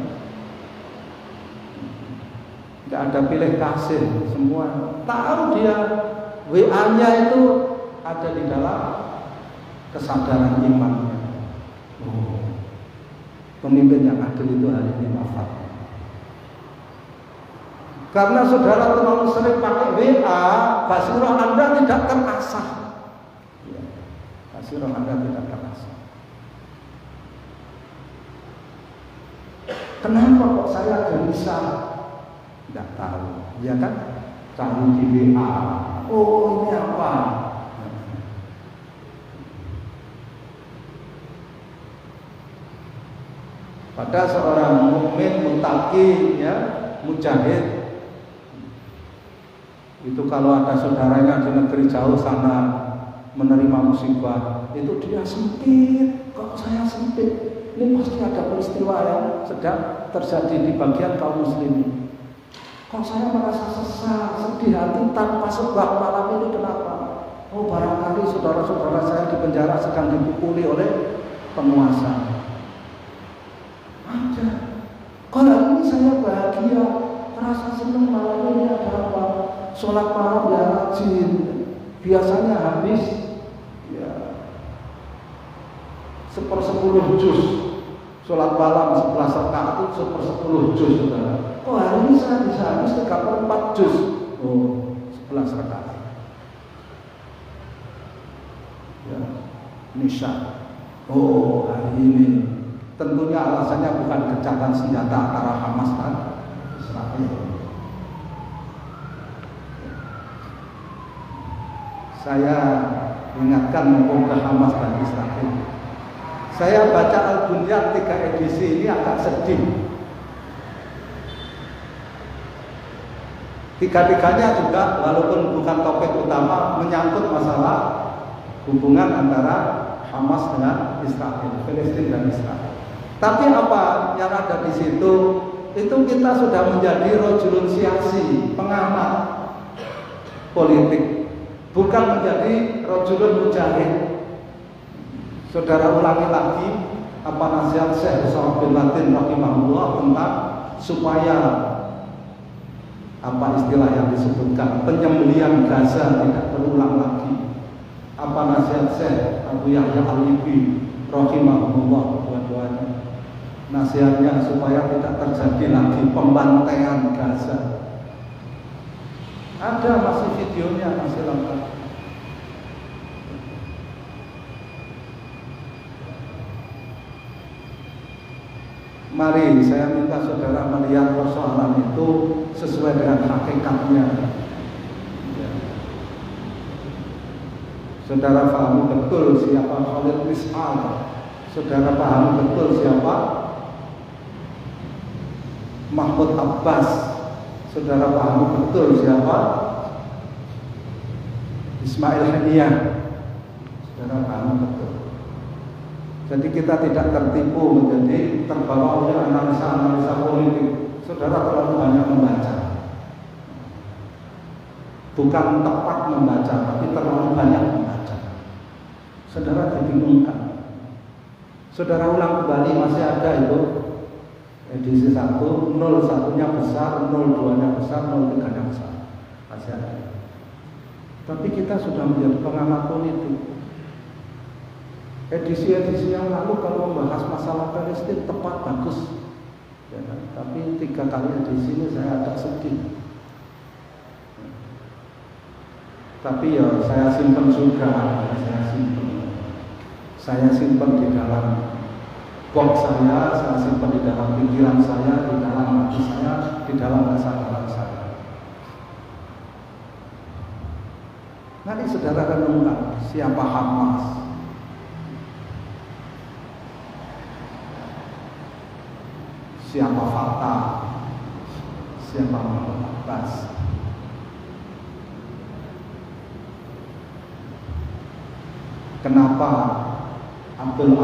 Tidak ada pilih kasih, semua tahu dia WA-nya itu ada di dalam kesadaran imannya. Oh, pemimpin yang adil itu hari ini wafat. Karena saudara terlalu sering pakai WA, basirah Anda tidak terasah. Ya, basirah Anda tidak terasah. Kenapa kok saya gelisah? Tidak tahu, ya kan? Cari di WA. Oh, ini apa? Pada seorang mukmin mutaqi, ya, mujahid, Itu kalau ada saudaranya di negeri jauh sana menerima musibah, itu dia sempit. Kok saya sempit? Ini pasti ada peristiwa yang sedang terjadi di bagian kaum muslimin. Kok saya merasa sesat, sedih hati tanpa sebab malam ini kenapa? Oh, barangkali saudara-saudara saya di penjara sedang dipukuli oleh penguasa. Ada. Kalau ini saya bahagia, merasa senang malam ini ada apa? Sholat malam ya rajin. Biasanya habis ya 1/10 juz. Sholat malam 11 rakaat itu 1/10 juz, saudara. Oh, hari ini saya bisa habis 3/4 juz. Oh, 11 rakaat. Ya, nisya. Oh, hari ini tentunya alasannya bukan gencatan senjata antara Hamas dan Israel. Saya ingatkan mumpung ke Hamas dan Israel. Saya baca Al-Bunyan 3 edisi ini agak sedih. Tiga-tiganya juga walaupun bukan topik utama menyangkut masalah hubungan antara Hamas dengan Israel, Palestina dan Israel. Tapi apa yang ada di situ? Itu kita sudah menjadi rojulun siasi, pengamat politik, bukan menjadi rojulun mujahid. Saudara ulangi lagi apa nasihat Syekh Osama bin Laden rahimahullah tentang supaya apa istilah yang disebutkan penyembelihan Gaza tidak terulang lagi. Apa nasihat Syekh Abu Yahya Al-Libi rahimahullah, dua-duanya nasihatnya supaya tidak terjadi lagi pembantaian Gaza. Ada masih videonya, masih lengkap. Mari saya minta saudara melihat persoalan itu sesuai dengan hakikatnya. Ya. Saudara pahami betul siapa Khalid Mis'al. Saudara pahami betul siapa Mahmud Abbas. Saudara pahami betul siapa Ismail Haniyah. Saudara pahami betul. Jadi kita tidak tertipu menjadi terbawa oleh analisa-analisa politik. Saudara terlalu banyak membaca. Bukan tepat membaca, tapi terlalu banyak membaca. Saudara dibingungkan. Saudara ulang kembali, masih ada itu edisi 1, 01-nya besar, 02-nya besar, 03-nya besar. Masih ada. Tapi kita sudah menjadi pengamat politik. Edisi-edisi yang lalu kalau membahas masalah Palestina tepat, bagus ya, tapi 3 kali edisi ini saya agak sedih. Tapi ya saya simpan juga, saya simpan di dalam box saya simpan di dalam pikiran saya, di dalam hati saya, di dalam kesadaran saya. Nanti saudara renungkan siapa Hamas, siapa Fatah, siapa Mahmud Abbas. Kenapa Abdul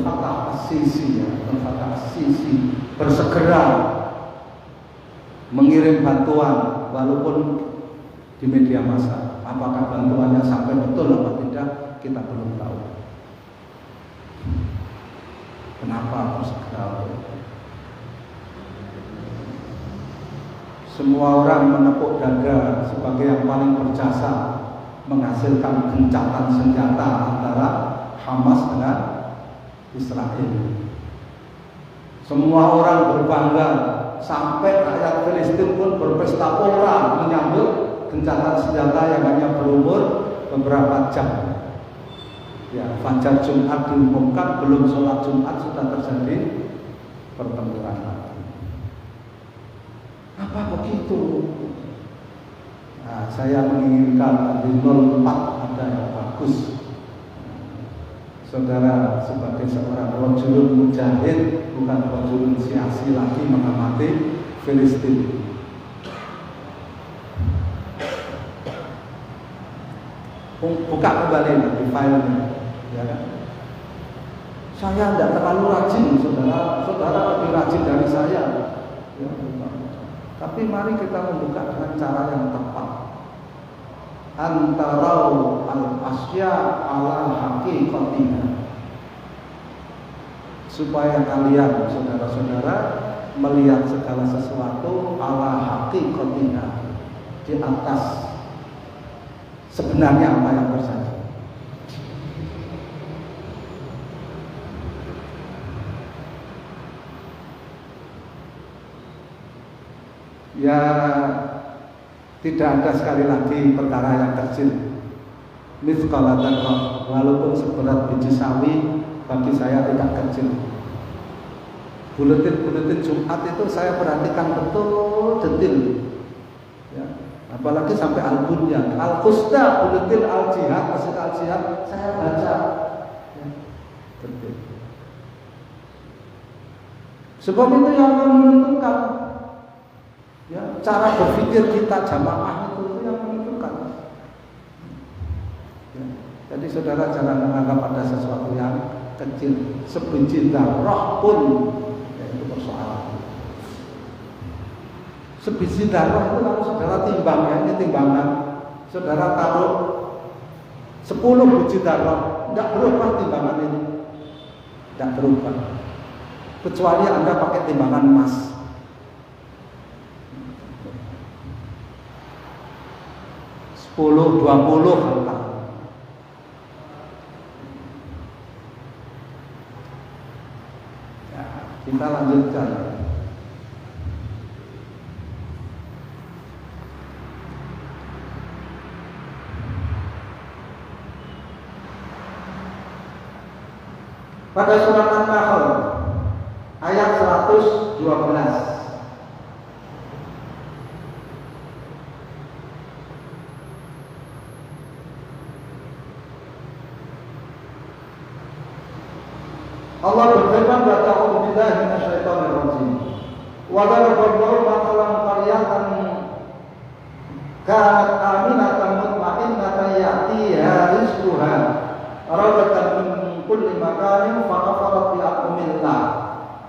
Fattah As-Sisi bersegera mengirim bantuan walaupun di media massa? Apakah bantuannya sampai betul atau tidak, kita belum tahu. Kenapa bersegera? Semua orang menepuk dada sebagai yang paling berjasa menghasilkan gencatan senjata antara Hamas dengan Israel. Semua orang berbangga, sampai rakyat Palestina pun berpesta pora menyambut gencatan senjata yang hanya berumur beberapa jam. Ya, fajar Jumat diumumkan, belum sholat Jumat sudah terjadi pertempuran. Apa begitu? Nah, saya menginginkan di 04 ada yang bagus. Saudara sebagai seorang rojulun mujahid, bukan rojulun siasi lagi mengamati Filistin. buka kembali di filenya, ya kan? Saya tidak terlalu rajin, saudara lebih rajin dari saya. Ya, tapi mari kita membuka dengan cara yang tepat. Antarau al-asya ala haqiqatiha, supaya kalian saudara-saudara melihat segala sesuatu ala haqiqatiha, di atas sebenarnya apa yang terjadi. Ya, tidak ada sekali lagi perkara yang kecil. Mithqala dzarrah, walaupun seberat biji sawi, bagi saya tidak kecil. Buletin-buletin Jumat itu saya perhatikan betul detil. Ya, apalagi sampai albumnya, Al-Qusta, buletin Al-Jihad, masjid Al-Jihad, saya baca. Ya, detil. Sebab itu yang akan menentukan. Ya, cara berpikir kita jamaah itu yang menentukan. Ya, jadi saudara jangan menganggap ada sesuatu yang kecil, sebiji darah pun, ya, itu persoalan. Sebiji darah itu kalau saudara timbang, ya, ini timbangan, saudara taruh 10 biji darah, tidak berubah timbangan ini, tidak berubah, kecuali Anda pakai timbangan emas. 10, 20 harta. Ya, kita lanjutkan. Pada surat An-Nahl ayat 112. Allah berfirman, "Wa ta'awudzu billahi minasyaitonir rajim. Wa daraballahu mathalan qaryatan kanat aminatan mutma'innatan ya'tiha rizquha ragadan min kulli makanin fa kafarat bi an'amillah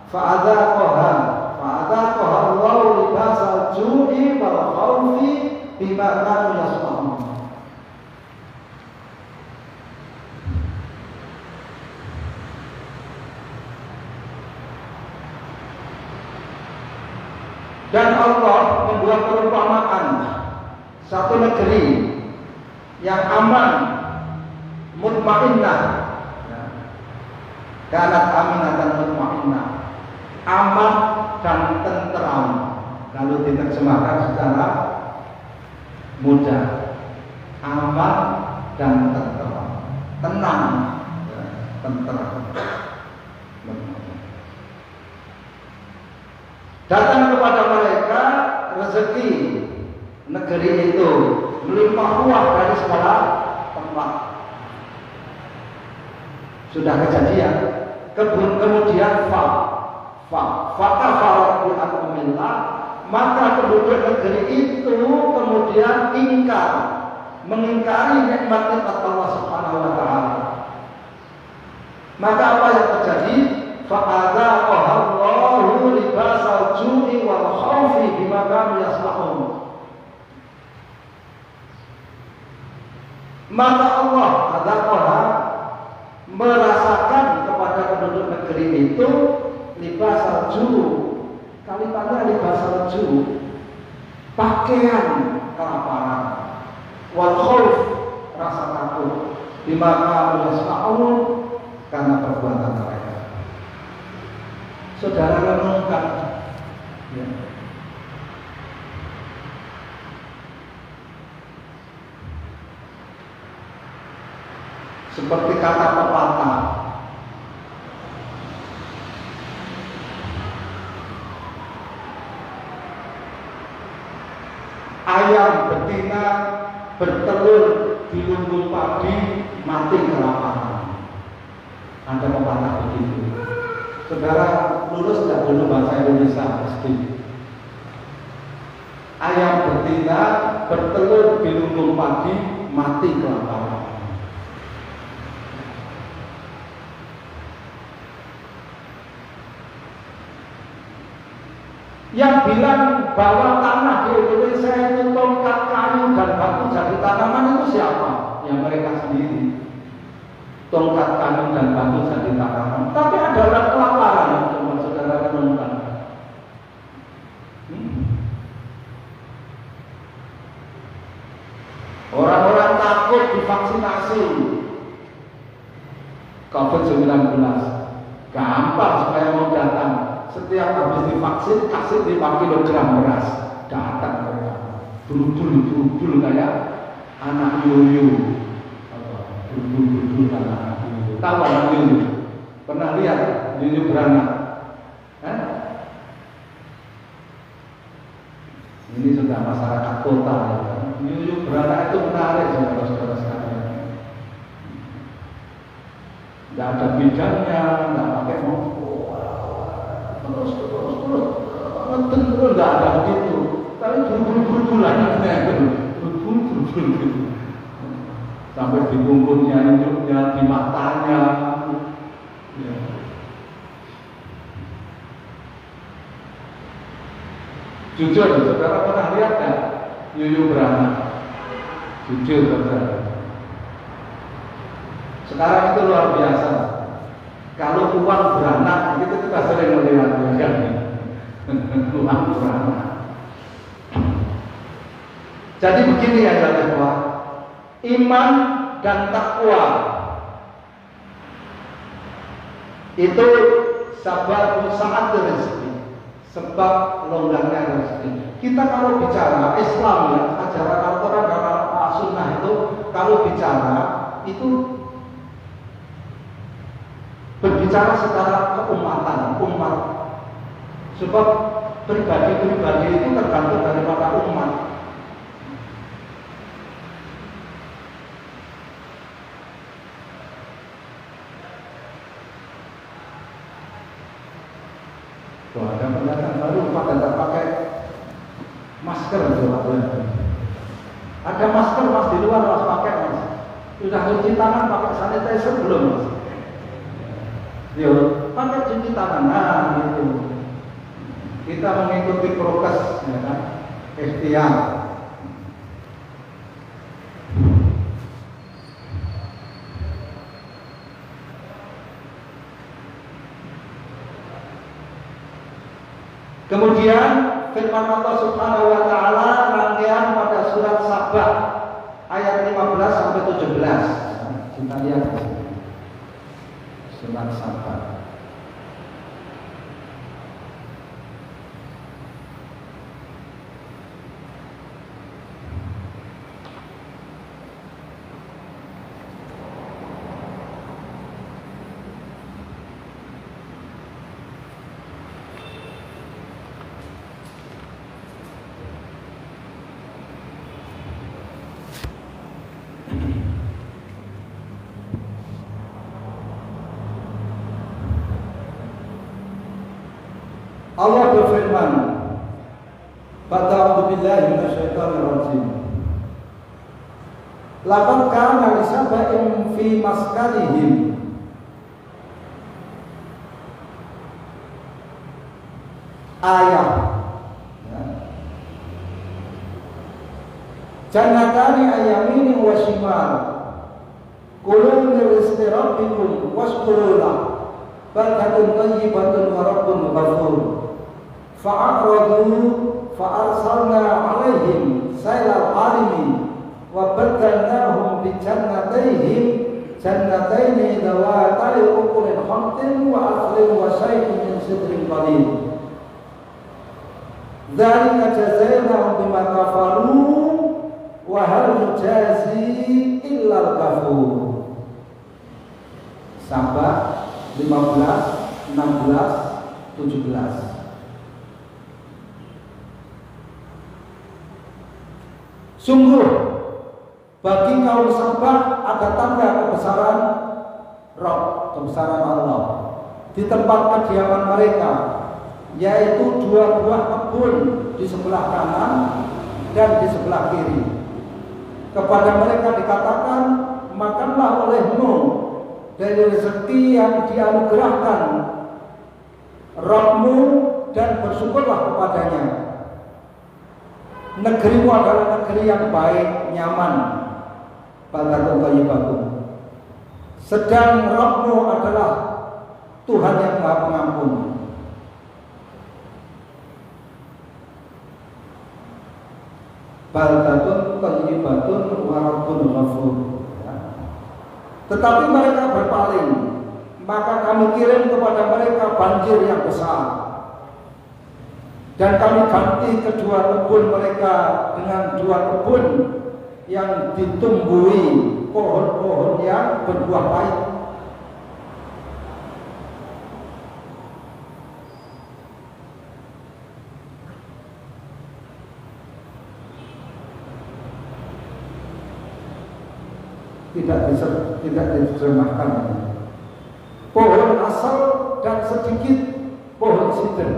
fa'adzaqaha Allahu libasal ju'i wal khawfi bima kanu yasna'un." Dan Allah membuat perumpamaan satu negeri yang aman, mutmainnah, kanat aminatan mutmainnah, aman dan tenteram. Kalau diterjemahkan secara mudah, aman dan tenteram, tenang, tenteram. Datang kepada mereka rezeki negeri itu melimpah ruah dari segala tempat. Sudah kejadian. Kemudian fakafarat bi an'amillah, maka penduduk negeri itu kemudian mengingkari nikmat-nikmat Allah Subhanahu wa taala. Maka apa yang terjadi? Fa'adzaqaha Allahu libasal ju'i wal khawfi bima kanu yasna'un. Maka Allah adzaqaha merasakan kepada penduduk negeri itu libasal ju', kalimatnya libasal ju', pakaian kelaparan, wal khawf, rasa takut, bima kanu yasna'un, karena perbuatan mereka. Saudara renungkan, ya. Seperti kata pepatah, ayam betina bertelur di lumbung padi, mati kelaparan. Ada pepatah begitu. Saudara lulus tidak dulu bahasa Indonesia pasti. Ayam betina bertelur di lumbung padi, mati kelaparan. Yang bilang bahwa tanah di Indonesia itu tongkat kayu dan batu jadi tanaman itu siapa? Ya mereka sendiri. Tongkat kayu dan batu jadi tanaman. Tapi ada orang kelaparan yang coba saudara renungkan. Orang-orang takut divaksinasi COVID-19. Gampang supaya mau datang. Setiap habis divaksin kasih 5 kilogram beras. Datang mereka. Dulu kayak anak yuyu. Dulu anak yuyu. Tahu anak yuyu? Pernah lihat yuyu beranak? Ini sudah masyarakat kota ya. Yuyu beranak itu menarik saudara-saudara sekalian. Tidak ada bidangnya, tidak pakai terus tidak ada begitu. Tapi buru-buru sampai di punggungnya, hidungnya, di matanya. Ya. Jujur, saudara pernah lihat kan yuyu beranak? Jujur, saudara. Sekarang itu luar biasa. Kalau uang beranak, kita sering melihat kan? Uang beranak. Jadi begini ya saudara, iman dan takwa itu sabar saat rezeki, sebab longgarnya rezeki. Kita kalau bicara Islam ya, ajaran Al-Quran dan Al-Sunnah itu kalau bicara itu berbicara secara keumatan, umat. Sebab pribadi-pribadi itu tergantung daripada umat. Wah, ada pendatang baru pada pakai masker juga. Ada masker mas di luar mas pakai mas. Sudah cuci tangan pakai sanitizer belum mas? Yo, pakai cuci tangan, nah gitu. Kita mengikuti prokes, ya kan? Ikhtiar. Kemudian firman Allah Subhanahu wa taala rangkaian pada surat Sabah ayat 15 sampai 17. Kita lihat surat Sabah. Allah berfirman, "A'udzu billahi minasyaitonir rajim. Laqad kana li sab'in fi maskanihim ayat." Jannatani ayamini wa shimal. Kulu min rizqi rabbikum washkuru lahu. Baldatun thayyibatun wa rabbun ghafur. Fa'aradu fa'arsalna 'alaihim sailal 'arimin wa badalnahum bi jannataini dawatai ukulin khamtin wa aslin wa shay'in min sidrin qalil. Dzalika jazainahum bima kafaru wa hal nujazi illa al-ghafur. Sabah 15, 16, 17. Sungguh bagi kaum Sabah ada tanda kebesaran Rabb, kebesaran Allah di tempat kediaman mereka, yaitu 2 buah kebun di sebelah kanan dan di sebelah kiri. Kepada mereka dikatakan, makanlah olehmu dari rezeki yang dianugerahkan Rabbmu dan bersyukurlah kepadanya. Negerimu adalah negeri yang baik, nyaman, baldatun thayyibatun. Sedang Rabbmu adalah Tuhan yang Maha Pengampun. Baldatun thayyibatun wa rabbun ghafur. Tetapi mereka berpaling, maka kami kirim kepada mereka banjir yang besar. Dan kami ganti kedua kebun mereka dengan dua kebun yang ditumbuhi pohon-pohon yang berbuah pahit. Tidak diterjemahkan. Pohon asal dan sedikit pohon sidr.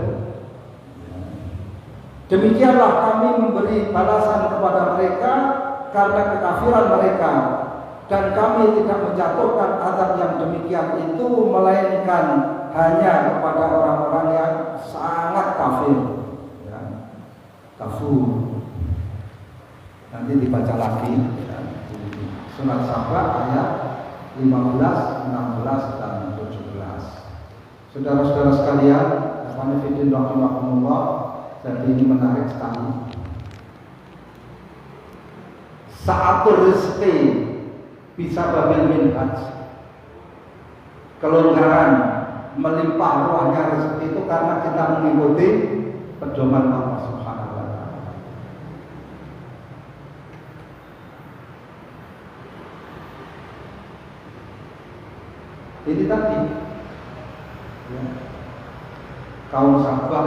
Demikianlah kami memberi balasan kepada mereka karena kekafiran mereka, dan kami tidak menjatuhkan azab yang demikian itu melainkan hanya kepada orang-orang yang sangat kafir, ya. Kafur. Nanti dibaca lagi, ya. Surat Saba ayat 15, 16 dan 17. Saudara-saudara sekalian, Ikhwanifidin rahimahumullah, jadi ini menarik sekali. Sa'atul rizqi bisa babil minhaj. Kelonggaran melimpah ruahnya rezeki itu karena kita mengikuti pedoman Allah Subhanahu wa Ta'ala. Ini tadi, ya, kaum sahabat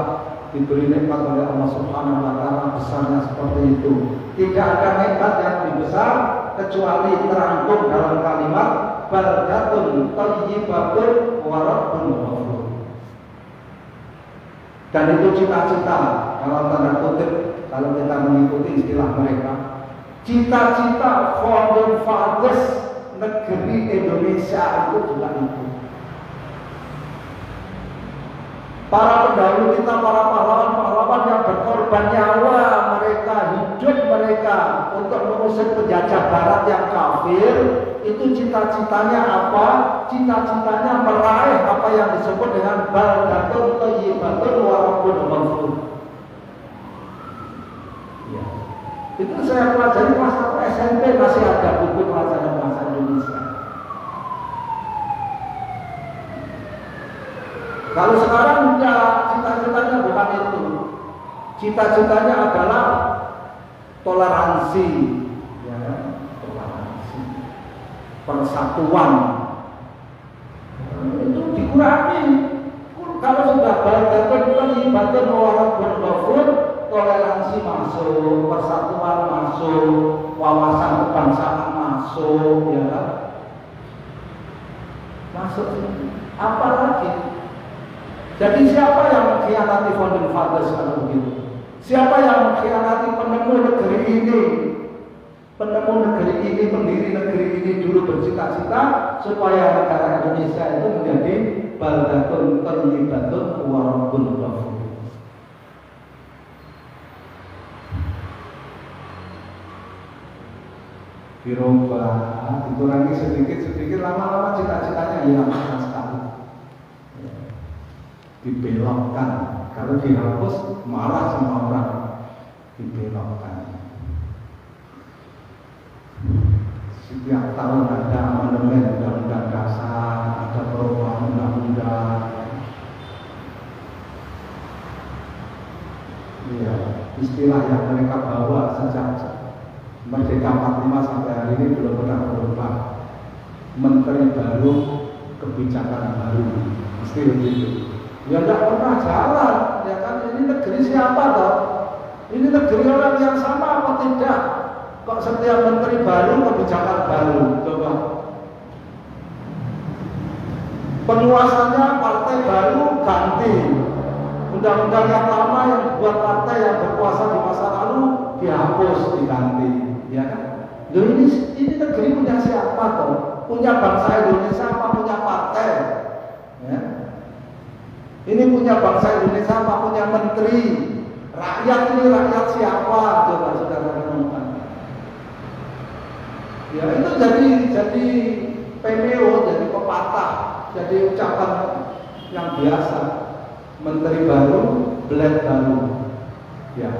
diberi nikmat oleh Allah Subhanahu wa Ta'ala, besarnya seperti itu. Tidak ada nikmat yang lebih besar kecuali terangkum dalam kalimat baldatun thayyibatun wa rabbun ghafur. Dan itu cita-cita, kalau tanda kutip, kalau kita mengikuti istilah mereka, cita-cita founding fathers negeri Indonesia itu juga itu. Para pendahulu kita, para pahlawan-pahlawan yang berkorban nyawa mereka, hidup mereka untuk mengusir penjajah barat yang kafir, itu cita-citanya apa? Cita-citanya meraih apa yang disebut dengan baldatun thayyibatun wa rabbun ghafur. Ya. Itu saya pelajari pas SMP, masih ada buku pelajaran bahasa Indonesia. Kalau sekarang ya cita-citanya bukan itu. Cita-citanya adalah toleransi, ya, toleransi, persatuan. Itu dikurangi. Kalau sudah baldatun thayyibatun wa rabbun ghafur, toleransi masuk, persatuan masuk, wawasan kebangsaan masuk, ya, masuk. Apa lagi? Jadi siapa yang mengkhianati founding fathers kalau begitu? Siapa yang mengkhianati penemu negeri ini? Penemu negeri ini, pendiri negeri ini dulu bercita-cita supaya negara Indonesia itu menjadi baldatun thayyibatun wa rabbun ghafur. Dirubah, dikurangi sedikit-sedikit, lama-lama cita-citanya hilang sekali. Dibelokkan, kalau dihapus marah semua orang, dibelokkan. Setiap tahun ada amandemen undang-undang dasar, ada perubahan undang-undang. Iya, istilah yang mereka bawa sejak Merdeka 45 sampai hari ini belum pernah berubah. Menteri baru, kebijakan baru, mesti begitu. Ya tidak pernah jalan, ya kan? Ini negeri siapa toh? Ini negeri orang yang sama apa tidak? Kok setiap menteri baru, kebijakan baru? Coba. Penguasanya partai baru ganti. Undang-undang yang lama yang buat partai yang berkuasa di masa lalu dihapus, diganti, ya kan? Loh, ini negeri punya siapa toh? Punya bangsa Indonesia apa punya partai? Ya. Ini punya bangsa Indonesia apa punya menteri? Rakyat ini rakyat siapa? Coba saudara renungkan. Ya itu jadi PMO, jadi pepatah, jadi ucapan yang biasa. Menteri baru, blek baru. Ya.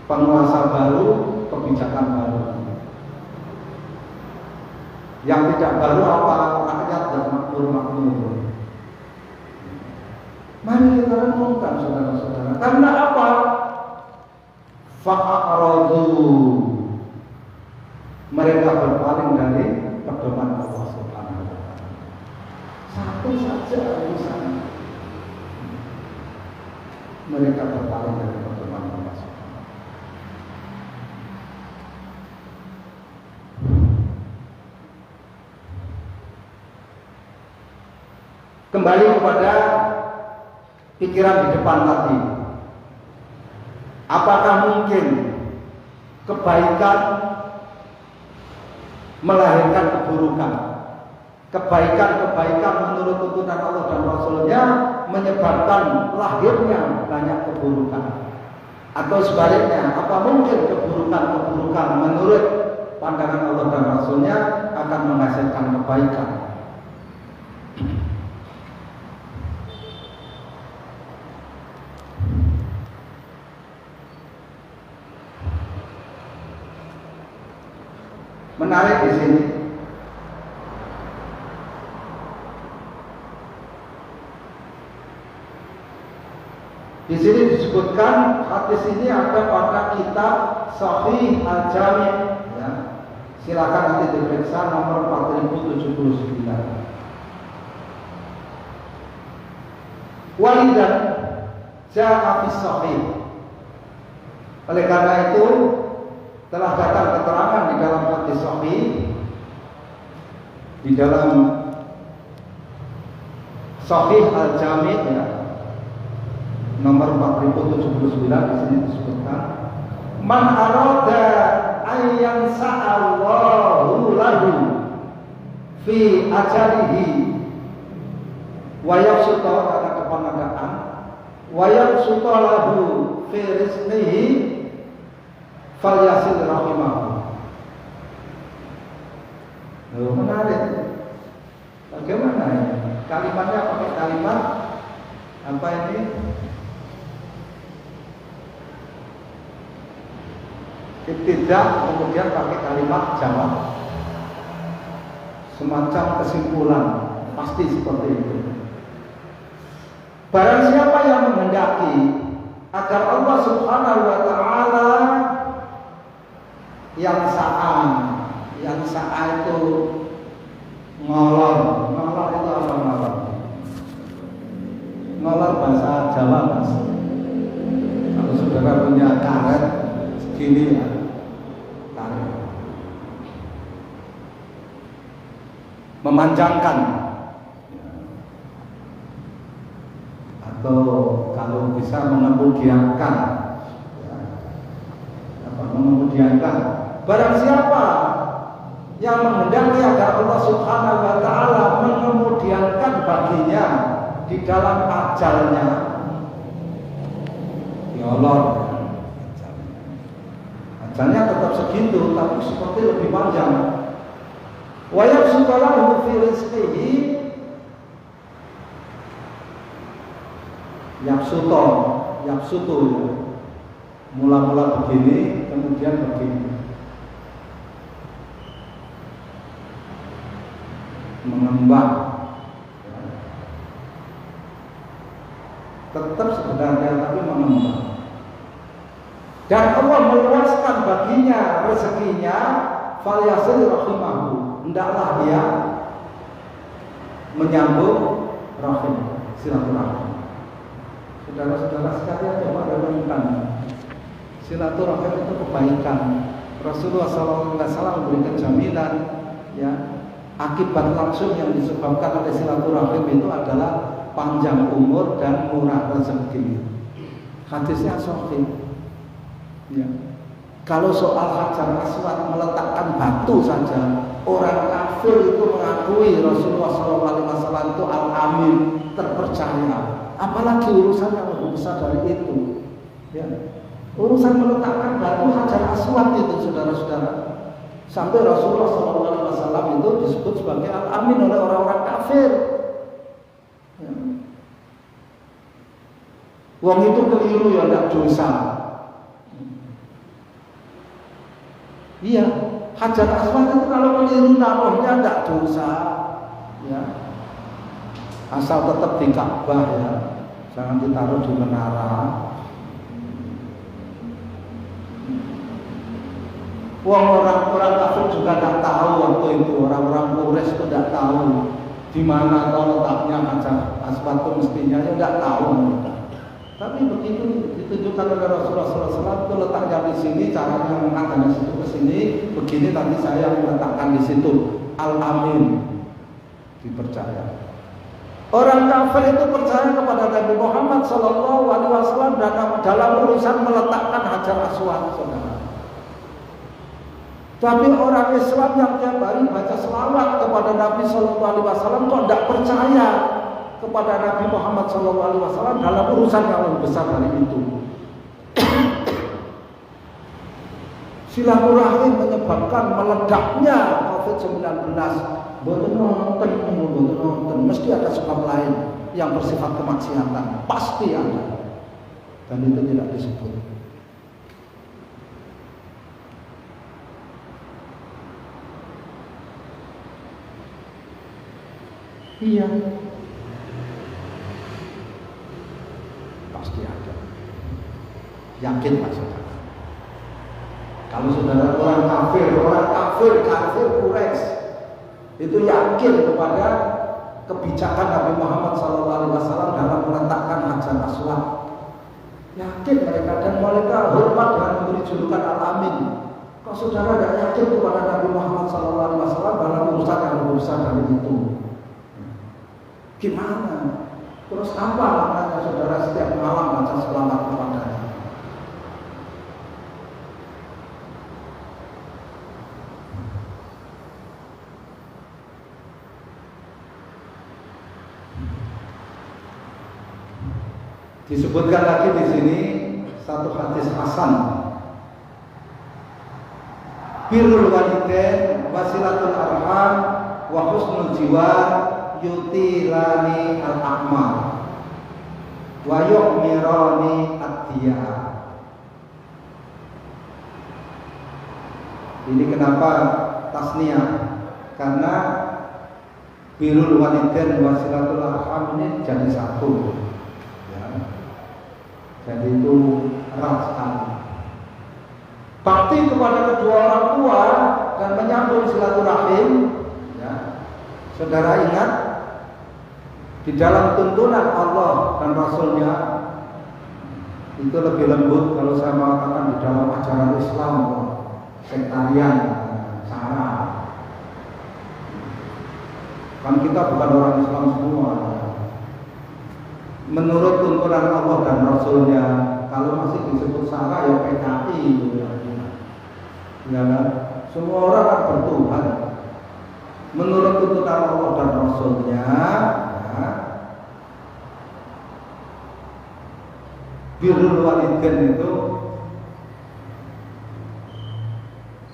Penguasa baru, kebijakan baru. Yang tidak baru apa? Rakyat dan makmur. Mari kita renungkan saudara-saudara. Karena apa? Fa'aradu. Mereka berpaling dari pedoman Allah Subhanahu wa taala. Satu saja urusan. Mereka berpaling dari pedoman Allah Subhanahu wa taala. Kembali kepada pikiran di depan tadi. Apakah mungkin kebaikan melahirkan keburukan? Kebaikan-kebaikan menurut tuntunan Allah dan Rasulnya menyebabkan lahirnya banyak keburukan. Atau sebaliknya, apa mungkin keburukan-keburukan menurut pandangan Allah dan Rasulnya akan menghasilkan kebaikan? Menarik di sini. Di sini disebutkan hadis ini ada pada kitab Sahih Al-Jami'. Ya. Silakan nanti diperiksa nomor 4079. Walidan ja'a fi sahih. Oleh karena itu telah datang keterangan di dalam hadis sahih, di dalam Sahih Al-Jami' ya, nomor 4079 di sini disebutkan, man arada ayyan sa'allahu lahu fi ajalihi wa yafsuta kata kepanadaan wa yafsuta lahu fi rizqihi falyasil rahimahu. Menarik. Bagaimana ini? Kalimatnya pakai kalimat apa ini? Tidak, kemudian pakai kalimat jawab. Semacam kesimpulan, pasti seperti itu. Barang siapa yang menghendaki agar Allah Subhanahu wa taala yang sa'a itu ngolor itu apa ngolor? Ngolor bahasa Jawa mas. Kalau saudara punya karet segini ya, karet. Memanjangkan. Atau kalau bisa mengemudiankan, mengemudiankan. Barang siapa yang menghendaki agar Allah Subhanahu wa taala mengemudiankan baginya di dalam ajalnya, ya Allah, ajalnya tetap segitu, tapi seperti lebih panjang. Wa yabsutu fi rizqihi, yabsutu mula-mula begini, kemudian begini, mengembang, tetap sebenarnya tapi mengembang. Dan Allah meluaskan baginya rezekinya, falyasil rahimahu, hendaklah dia menyambung rahim, silaturahim. Saudara-saudara sekalian, coba renungkan. Silaturahim itu kebaikan. Rasulullah SAW memberikan jaminan, ya, akibat langsung yang disebabkan oleh silaturahim itu adalah panjang umur dan murah rezeki. Hadisnya sahih. Ya. Kalau soal Hajar Aswad meletakkan batu saja, orang kafir itu mengakui Rasulullah SAW itu al-amin, terpercaya. Apalagi urusan yang lebih besar dari itu. Ya. Urusan meletakkan batu Hajar Aswad itu, saudara-saudara. Sampai Rasulullah SAW itu disebut sebagai al-amin oleh orang-orang kafir. Ya. Wong itu keliru ya, tidak dosa. Iya, Hajar Aswad itu kalau keliru naruhnya tidak dosa. Ya. Asal tetap di Ka'bah ya, jangan ditaruh di menara. Wong orang kafir juga tidak tahu waktu itu, orang-orang Quraisy itu tidak tahu di mana letaknya Hajar Aswad itu mestinya, tidak tahu. Tapi begitu ditunjukkan oleh Rasulullah SAW, itu letaknya di sini, caranya mengangkat dari situ ke sini, begini tadi saya meletakkan di situ. Al-Amin, dipercaya. Orang kafir itu percaya kepada Nabi Muhammad SAW dalam urusan meletakkan Hajar Aswad, saudara. Tapi orang Islam yang tiap hari baca selawat kepada Nabi SAW kok tidak percaya kepada Nabi Muhammad SAW dalam urusan yang lebih besar dari itu. Silaturahim menyebabkan meledaknya COVID-19. Boten nonton, mesti ada sebab lain yang bersifat kemaksiatan, pasti ada. Dan itu tidak disebut. Iya, pasti ada. Yakin Pak saudara? Kalau saudara orang kafir Quraisy itu yakin kepada kebijakan Nabi Muhammad SAW dalam meletakkan Hajar Aswad, yakin mereka, dan mereka hormat dengan memberi julukan Al-Amin. Kok saudara tidak yakin kepada Nabi Muhammad SAW dalam urusan yang lebih besar dari itu? Gimana? Terus apa maknanya saudara setiap malam baca selawat kepadanya? Disebutkan lagi di sini satu hadis hasan. Birrul walidain wasilatul arham wa husnul jiwar yutilani al-a'mal wa yu'mirani ad-diya. Ini kenapa tasniyah? Karena birrul walidain wasilatul arham ini jadi satu. Jadi itu erat sekali. Bakti kepada kedua orang tua dan menyambung silaturahim. Ya. Saudara ingat di dalam tuntunan Allah dan Rasulnya itu lebih lembut. Kalau saya mengatakan di dalam ajaran Islam sektarian, cara. Kan kita bukan orang Islam semua. Menurut tuntunan Allah dan Rasulnya, kalau masih disebut Sarah ya PKI, ya kan? Semua orang kan bertuhan. Menurut tuntunan Allah dan Rasulnya, ya, birrul walidain itu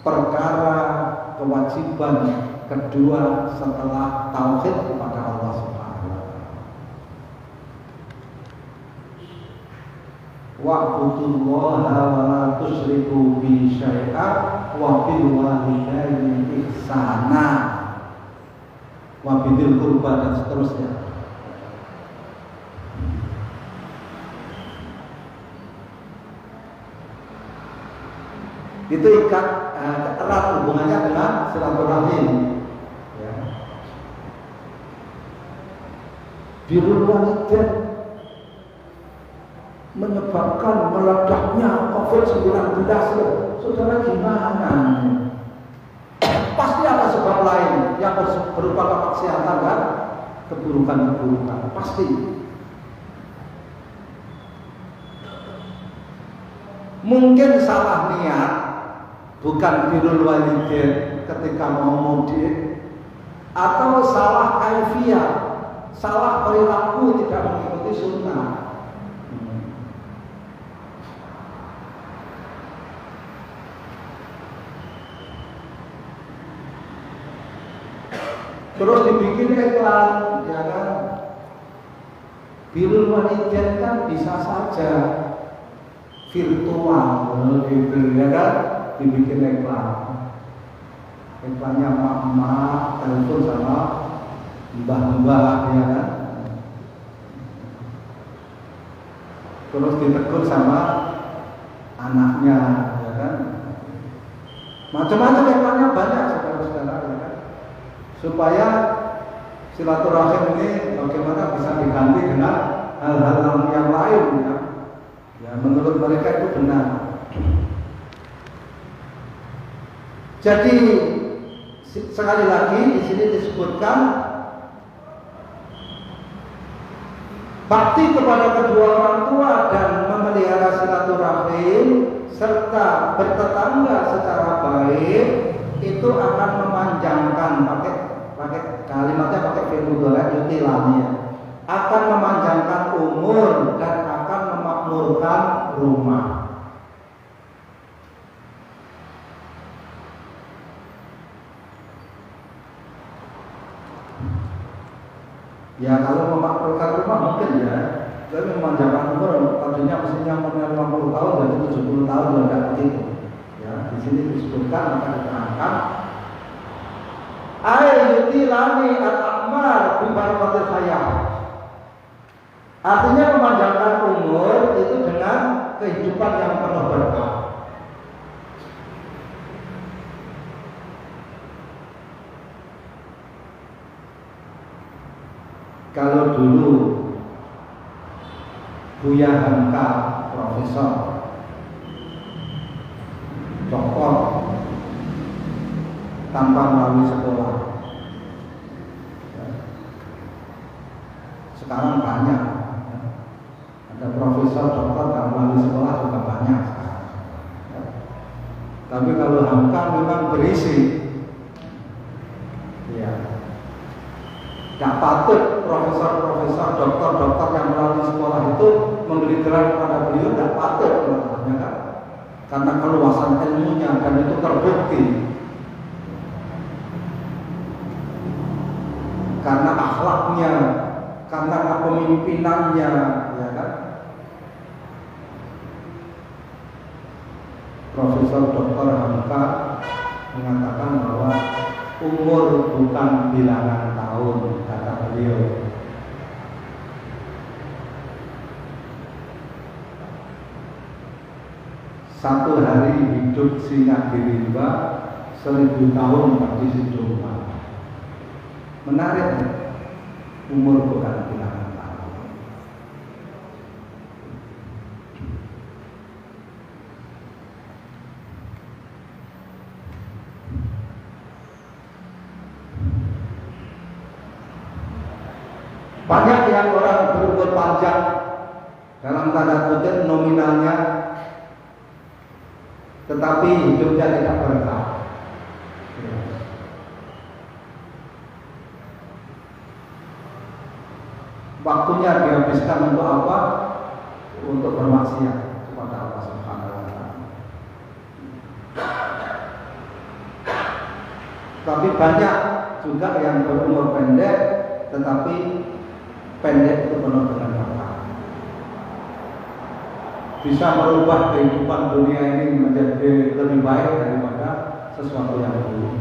perkara kewajiban kedua setelah tauhid kepada Allah Subhanahu. Wa'budullaha wa la tusyriku bihi syai'a wa bil walidaini ihsana wa bidil qurba dan seterusnya. Itu erat hubungannya dengan silaturahim. Ya. Birrul walidain menyebabkan meledaknya COVID-19. Saudara gimana? Pasti ada sebab lain yang berupa kemaksiatan kan? Keburukan-keburukan pasti. Mungkin salah niat, bukan birrul walidain, ketika mau mudik, atau salah kaifiyah, salah perilaku tidak mengikuti sunnah. Terus dibikin iklan, ya kan? Birrul walidain kan bisa saja virtual, gitu, ya kan? Dibikin iklan. Iklannya emak-emak, telepon sama mbah-mbah, ya kan? Terus ditegur sama anaknya, ya kan? Macam-macam iklannya banyak, saudara-saudara, ya kan? Supaya silaturahim ini bagaimana bisa diganti dengan hal-hal yang lain, ya. Ya, menurut mereka itu benar. Jadi sekali lagi di sini disebutkan bakti kepada kedua orang tua dan memelihara silaturahim serta bertetangga secara baik itu akan memanjangkan, pakai kalimatnya pakai fi'il mudhari yutilani, akan memanjangkan umur dan akan memakmurkan rumah. Ya kalau memakmurkan rumah mungkin ya, tapi memanjangkan umur tadinya mestinya umurnya 50 tahun jadi 70 tahun tidak begitu. Ya, di sini disebutkan akan diterangkan yutilani al-a'mar bi barakatil hayat. Artinya memanjangkan umur itu dengan kehidupan yang penuh berkah. Kalau dulu Buya Hamka, profesor, doktor, tanpa melalui sekolah, sekarang banyak. Ada profesor, doktor tanpa melalui sekolah juga banyak. Tapi kalau Hamka memang berisi, ya. Tidak patut profesor, doktor yang melalui sekolah itu memberi gelar kepada beliau, tidak patut, ya kan? Karena keluasan ilmunya dan itu terbukti, karena akhlaknya, karena kepemimpinannya, ya kan? Profesor Dr. Hamka mengatakan bahwa umur bukan bilangan tahun, kata beliau. Satu hari hidup singa di rimba, 1000 tahun bagi si domba. Menarik, umur bukan bilangan tahun. Banyak yang orang berumur panjang dalam tanda kutip nominalnya, tetapi hidupnya tidak berkah. Waktunya dihabiskan untuk apa? Untuk bermaksiat kepada Allah Subhanahu wa Ta'ala. Tapi banyak juga yang berumur pendek, tetapi pendek itu penuh dengan berkah. Bisa merubah kehidupan dunia ini menjadi lebih baik daripada sesuatu yang dulu.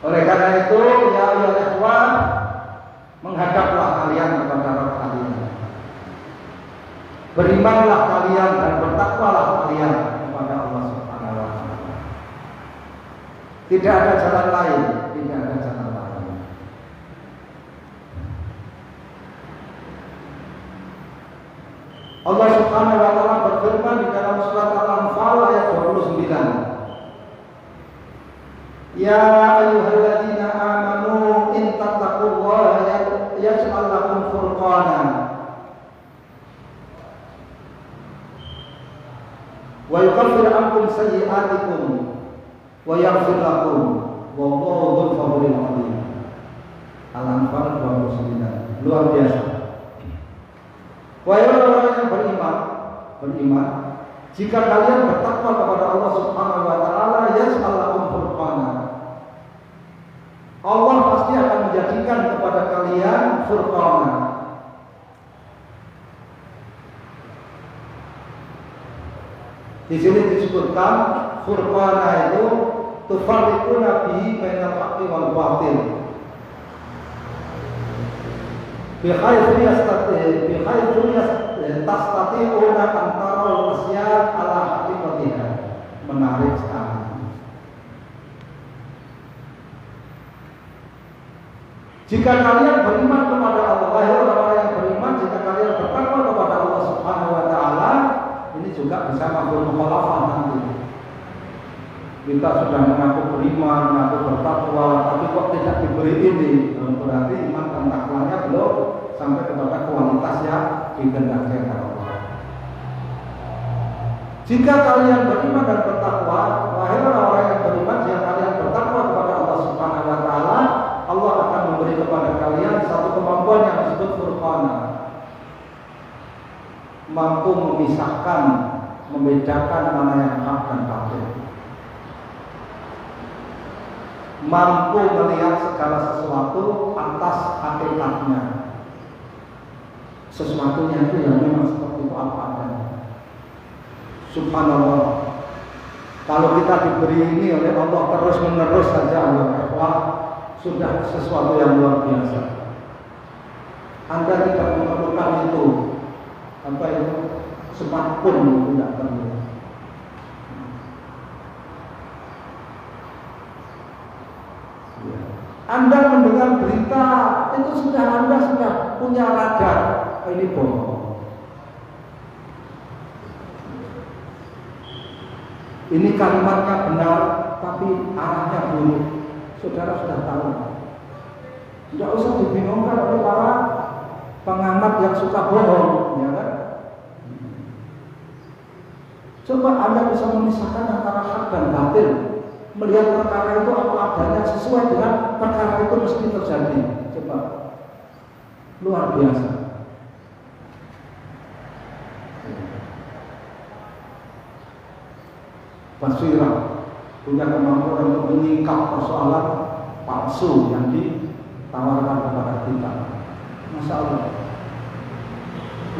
Oleh karena itu, ya Allah ikhwan, menghadaplah kalian kepada Rabb kalian. Berimanlah kalian dan bertakwalah kalian kepada Allah Subhanahu wa Ta'ala. Tidak ada jalan lain, tidak ada jalan lain. Allah Subhanahu wa Ta'ala berfirman di dalam surat Al-Anfal ayat 29. Ya ayyuhalladzina amanu in tattaqullaha furqana wa yukaffir ankum sayyi'atikum wa yaghfir lakum wallahu dzul fadlil 'adzim. Al-Anfal 29. Luar biasa. Wahai orang-orang yang beriman, jika kalian bertakwa kepada Allah Subhanahu wa taala, yaj'al lakum furqana. Allah pasti akan menjadikan kepada kalian furqana. Di sini disebutkan furqana itu tufarriquna bihi bainal haqqi wal batil. Bihaythu tastati'una an taral asya' ala haqiqatiha. Menarik sekali. Jika kalian beriman kepada Allah, wahai orang-orang yang beriman, jika kalian bertakwa kepada Allah Subhanahu wa taala, ini juga bisa mafhum mukhalafah nanti. Kita sudah mengaku beriman, mengaku bertakwa, tapi kok tidak diberi ini, berarti iman dan takwanya belum sampai kepada kualitas yang dikehendaki oleh Allah. Jika kalian beriman dan bertakwa, wahai orang-orang yang beriman, jika kalian bertakwa kepada Allah Subhanahu wa taala, Allah akan memberi kepada kalian satu kemampuan yang disebut furqana. Mampu memisahkan, membedakan mana yang hak dan batil. Mampu melihat segala sesuatu atas hakikatnya. Sesuatunya itu yang memang seperti itu apa adanya. Subhanallah. Kalau kita diberi ini oleh Allah terus menerus saja, Allah, sudah sesuatu yang luar biasa. Anda tidak memerlukan itu, apa itu, smartphone tidak perlu. Anda mendengar berita itu Anda sudah punya radar. Ini bohong. Ini kalimatnya benar, tapi arahnya buruk. Saudara sudah tahu. Tidak usah dibingungkan oleh para pengamat yang suka bohong, ya kan? Coba Anda bisa memisahkan antara hak dan batil, melihat perkara itu apa adanya sesuai dengan perkara itu mesti terjadi. Coba, luar biasa. Basirah punya kemampuan untuk menyingkap persoalan palsu yang ditawarkan kepada kita. Masya Allah.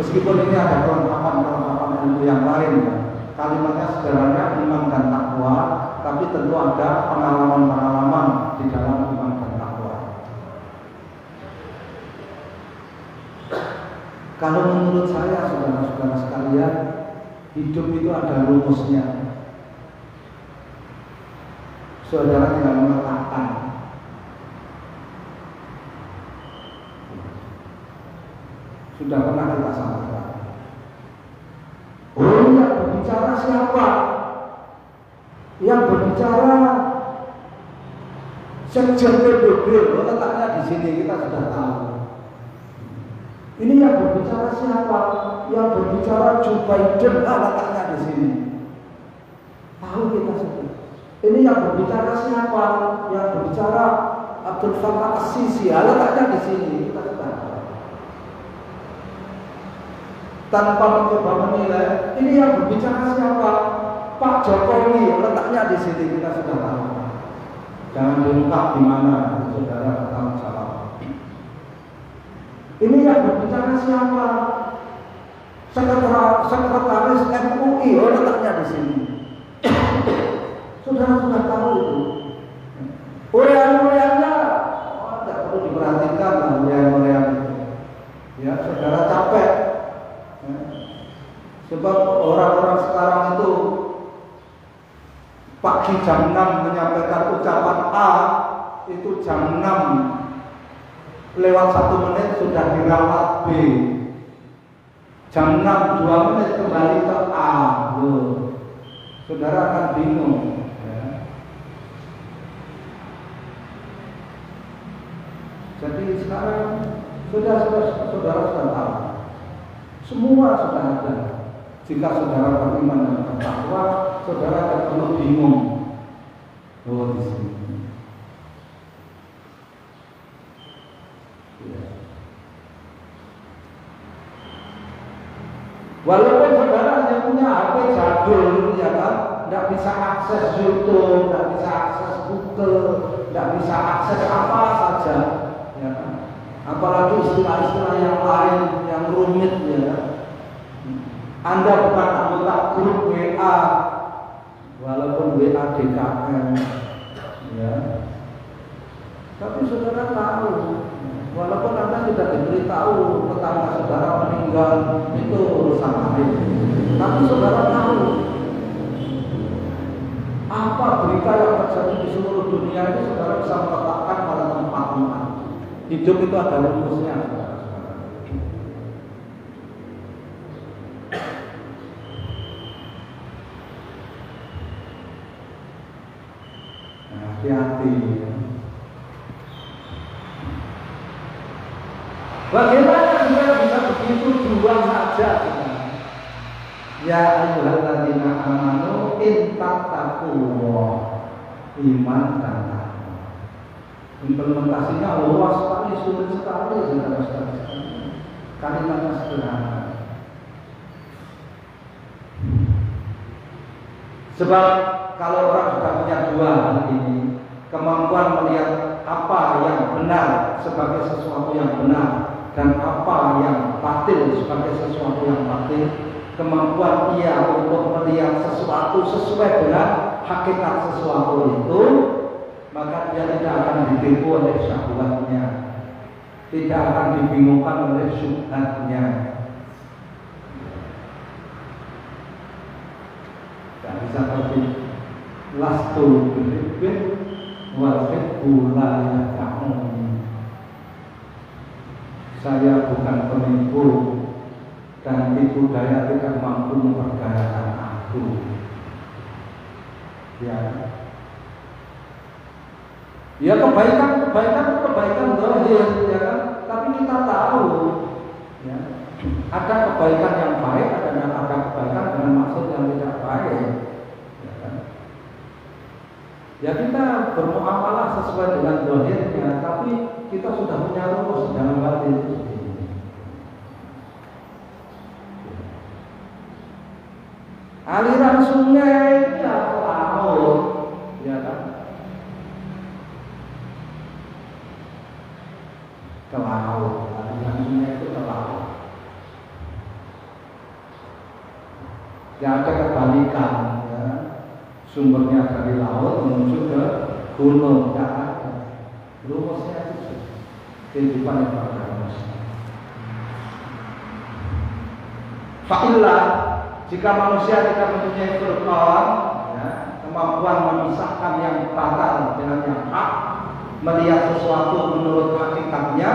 Meskipun ini ada kelengkapan ilmu yang lain, ya. Kalimatnya sederhana, iman dan takwa, tapi tentu ada pengalaman-pengalaman di dalam iman dan takwa. Kalau menurut saya, saudara-saudara sekalian, hidup itu ada rumusnya. Saudara tidak mengatakan. Sudah pernah kita sampaikan. Oh, yang berbicara siapa? Yang berbicara Sekjen PBB, letaknya di sini, kita sudah tahu. Ini yang berbicara siapa? Yang berbicara Joe Biden, letaknya di sini. Tahu kita sudah. Ini yang berbicara siapa? Yang berbicara Abdul Fattah As-Sisi, letaknya di sini, kita sudah tahu. Tanpa mencoba menilai, ini yang berbicara siapa? Pak Jokowi, letaknya di sini, kita sudah tahu. Jangan diungkap di mana, saudara bertanggung jawab. Ini yang berbicara siapa? Sekretaris MUI, letaknya di sini. Saudara sudah tahu itu. Urean-ureannya, tidak perlu diperhatikan lah urean-urean itu. Ya, saudara capek. Sebab orang-orang sekarang itu pagi jam 6 menyampaikan ucapan A, itu jam 6 lewat 1 menit sudah dirawat B. Jam 6 2 menit kembali ke A. Loh. Saudara akan bingung. Ya. Jadi sekarang Saudara sudah tahu. Semua sudah ada. Jika saudara beriman dan bertakwa, saudara akan perlu bingung. Oh, di sini. Ya. Walaupun saudara hanya punya HP jadul, ya kan, tidak bisa akses YouTube, tidak bisa akses Google, tidak bisa akses apa saja, ya kan. Apalagi istilah-istilah yang lain yang rumit, ya kan. Anda bukan anggota grup WA, walaupun WA DKM, ya. Tapi saudara tahu, walaupun Anda tidak diberitahu tetangga saudara meninggal, itu urusan lain. Tapi saudara tahu apa berita yang terjadi di seluruh dunia ini, saudara bisa meletakkan pada tempatnya. Hidup itu ada rumusnya, saudara. Hati-hati. Bagaimana kita bisa begitu juang saja? Ya ayyuhalladzina amanu in tattaqullah, iman dan takwa. Implementasinya luas sekali, sulit sekali, saudara-saudara. Kalimatnya sederhana. Sebab kalau orang sudah punya dua hal ini, kemampuan melihat apa yang benar sebagai sesuatu yang benar dan apa yang batil sebagai sesuatu yang batil, kemampuan ia untuk melihat sesuatu sesuai dengan hakikat sesuatu itu, maka dia tidak akan ditipu oleh syahwatnya, tidak akan dibingungkan oleh syubhatnya. Tidak bisa seperti lastu bilibin wafid bulan kamu. Saya bukan penipu dan tipu daya tidak mampu memperdayakan aku. Ya, ya kebaikan zahir, ya kan. Tapi kita tahu, ya, ada kebaikan yang baik, ada kebaikan dengan maksud yang tidak baik. Ya, kan? Ya kita bermuamalah sesuai dengan zahirnya, tapi kita sudah punya rumus dalam hati itu. Aliran sungai ya laut, ya kan? Ke laut, aliran sungai itu ke laut. Ya ada kebalikan, ya. Sumbernya dari laut menuju ke gunung, ya ada. Rumusnya itu kehidupan yang berharus. Fa'ilah, jika manusia tidak mempunyai furqan, ya, kemampuan memisahkan yang batal dengan yang hak, melihat sesuatu menurut hakikatnya,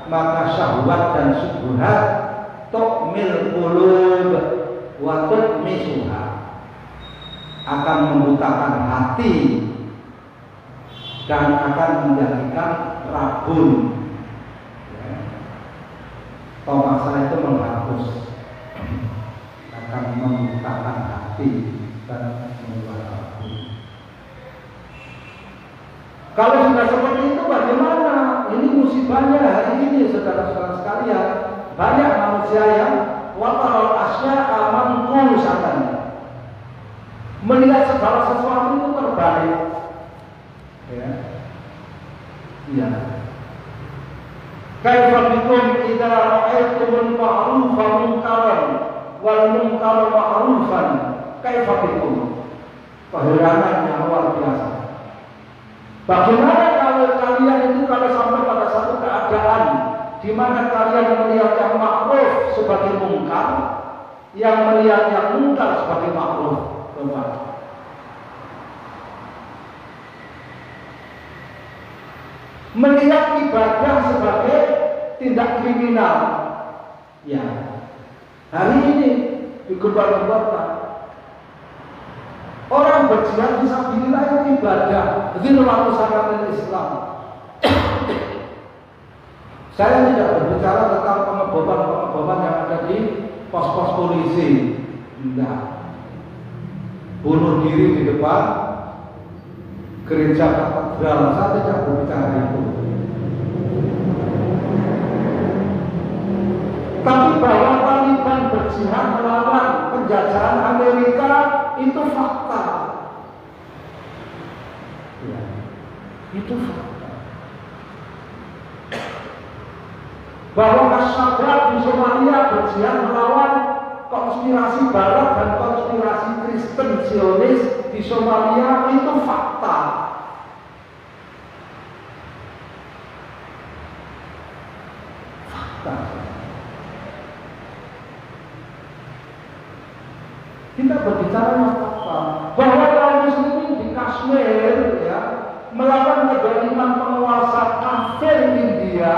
maka syahwat dan syubhat tukmil qulub wa tutmisuha, akan membutakan hati dan akan menjadikan rabun. Ya. Tomasa itu menghapus, akan membutakan hati dan membuat rabun. Kalau sudah seperti itu bagaimana? Ini musibahnya hari ini, saudara-saudara sekalian. Banyak manusia yang watarul asya'a mangkusatan, melihat segala sesuatu itu terbalik. Ya. Iya. Kaifa bikum idza ra'aytumul ma'rufa munkaran wal munkara ma'rufan, kaifa bikum? Keheranan yang luar biasa. Bagaimana kalau kalian itu kalau sampai pada satu keadaan di mana kalian melihat yang ma'ruf sebagai munkar, yang melihat yang munkar sebagai ma'ruf? Coba. Melihat ibadah sebagai tindak kriminal, ya. Hari ini di kota orang berjihad fisabilillah itu ibadah, zilwatu sanatil Islam. Saya tidak berbicara tentang pengeboman yang ada di pos-pos polisi. Tidak. Bunuh diri di depan gereja katedral, saya tidak berbicara itu. Tapi bahwa Taliban berjihad melawan penjajahan Amerika itu fakta. Ya, itu fakta. Bahwa Asy-Syabab di Somalia berjihad melawan konspirasi Barat dan konspirasi Kristen Zionis di Somalia itu fakta. Fakta. Kita berbicara fakta. Bahwa kaum muslimin di Kashmir ya melawan kezaliman penguasa kafir India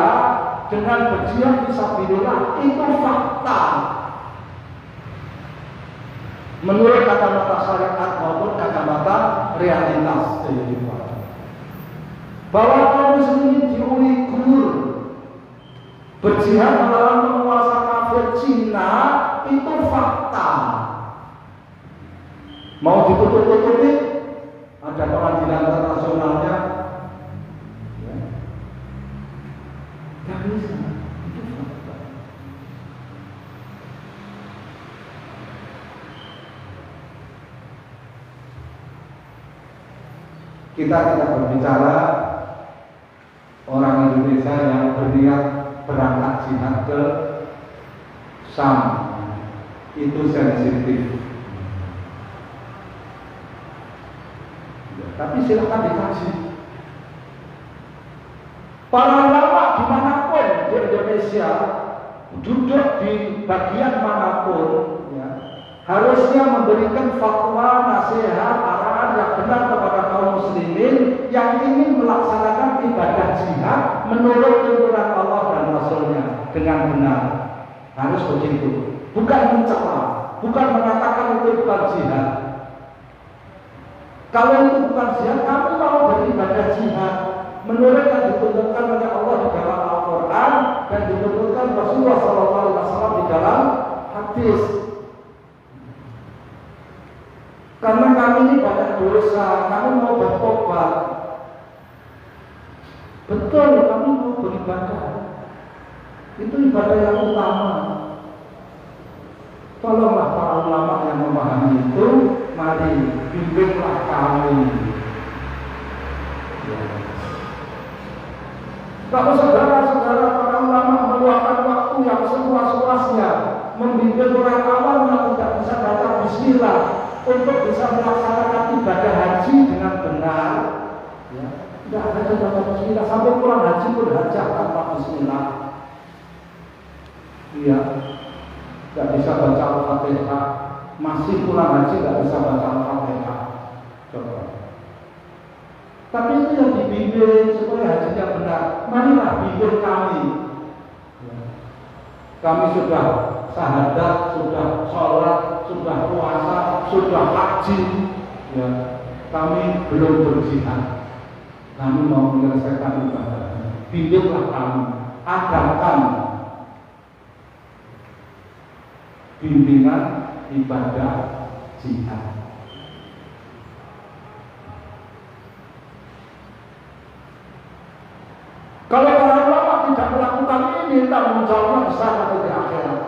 dengan berjihad fisabilillah itu fakta. Menurut kacamata syariat maupun kacamata realitas kehidupan. Bahwa kaum muslimin di Uighur berjihad melawan penguasa kafir Cina itu fakta. Mau ditutup-tutupi? Ada pengadilan internasionalnya. Tidak bisa, itu fakta. Kita tidak berbicara orang Indonesia yang berniat berangkat jihad ke Syam, itu sensitif. Tapi silakan dikaji. Para ulama dimanapun di Indonesia, duduk di bagian manapun, ya, harusnya memberikan fatwa, nasihat, arahan yang benar kepada kaum muslimin yang ingin melaksanakan ibadah jihad menurut tuntunan Allah dan Rasulnya dengan benar. Harus begitu. Bukan mencela, bukan mengatakan itu bukan jihad. Kalau itu bukan jihad, kamu mau beribadah jihad menurut yang ditunjukkan oleh Allah di dalam Al-Quran dan ditunjukkan Rasulullah SAW di dalam hadis. Karena kami ini banyak dosa, kami mau bertobat. Betul, kami mau beribadah. Itu ibadah yang utama. Tolonglah para ulama yang memahami itu, mari bimbinglah kami. Ya. Kalau saudara-saudara para ulama meluangkan waktu yang seluas-luasnya membimbing orang awam yang tidak bisa baca bismillah untuk bisa melaksanakan ibadah haji dengan benar, ya, tidak ada baca bismillah sampai pulang haji pun hajat tanpa bismillah. Iya, tidak bisa baca Al-Fatihah, masih pulang haji tidak bisa baca Al-Fatihah. Coba. Tapi itu yang dibimbing supaya hajinya benar. Marilah bimbing kami. Kami sudah syahadat, sudah sholat, sudah puasa, sudah haji. Ya, kami belum berjihad. Kami mau menyelesaikan ibadah. Bimbinglah kami, adakan bimbingan ibadah jihad. Kalau para ulama tidak melakukan ini, tanggung jawabnya besar nanti di akhirat.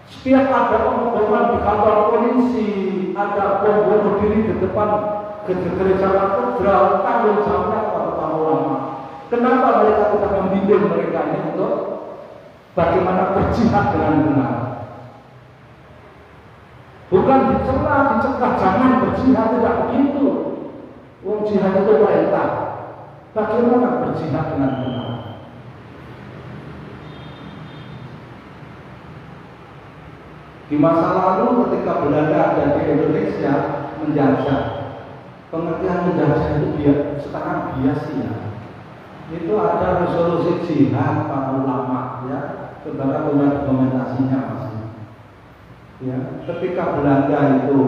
Setiap ada pengeboman di kantor polisi, ada bom bunuh diri di depan gereja katedral, tanggung jawabnya kepada para ulama. Kenapa mereka tidak membimbing mereka ini untuk bagaimana berjihad dengan benar? Bukan dicela, dicegah, jangan berjihad, tidak begitu. Wong jihad itu perintah. Bagaimana berjihad dengan benar? Di masa lalu ketika Belanda ada di Indonesia menjajah, pengertian menjajah itu sekarang biasa ya. Itu ada resolusi jihad para ulama ya. Saudara punya dokumentasinya masih. Ya, ketika Belanda itu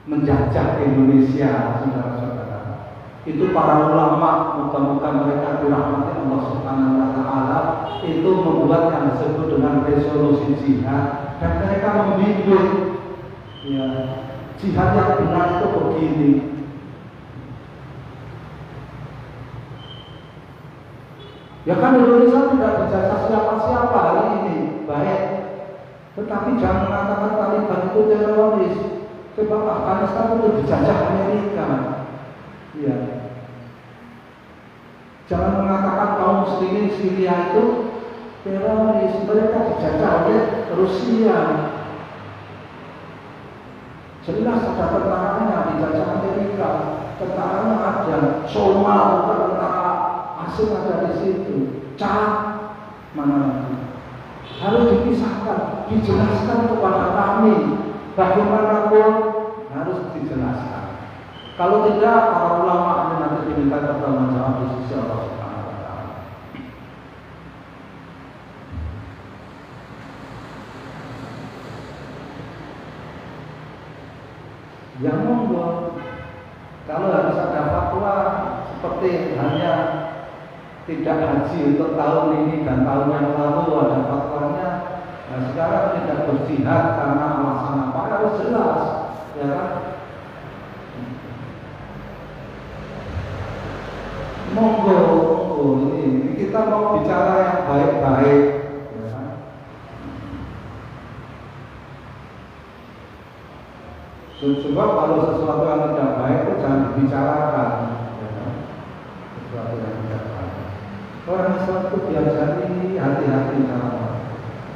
menjajah Indonesia, saudara-saudara, Itu para ulama, muka-muka mereka dirahmati Allah Subhanahu wa Ta'ala, itu membuat yang disebut dengan resolusi jihad, dan mereka membimbing ya, jihad yang benar itu begini. Ya kan Indonesia tidak berjasa siapa-siapa hari ini, baik. Tetapi jangan mengatakan Taliban itu teroris. Coba Afghanistan itu dijajah Amerika. Ya. Jangan mengatakan kaum muslimin Syria itu teroris. Mereka dijajah oleh Rusia. Jelas ada tentaranya dijajah Amerika. Tentaranya ada. Somal, tentara asing ada di situ. Mana lagi? Harus dipisahkan, dijelaskan kepada kami. Bagaimanapun harus dijelaskan. Kalau tidak, para ulama nanti diminta pertanggungjawab di sisi Allah Subhanahu wa Ta'ala. Yang monggo, kalau harus ada fatwa seperti hanya tidak haji untuk tahun ini dan tahun yang lalu ada fatwanya. Nah, sekarang tidak berjihad karena alasan apa, harus jelas, ya kan? Monggo, ini kita mau bicara yang baik-baik, ya kan? Sebab kalau sesuatu yang tidak baik itu jangan dibicarakan, ya kan? Sesuatu yang tidak baik. Orang Islam itu diajari hati-hati cara.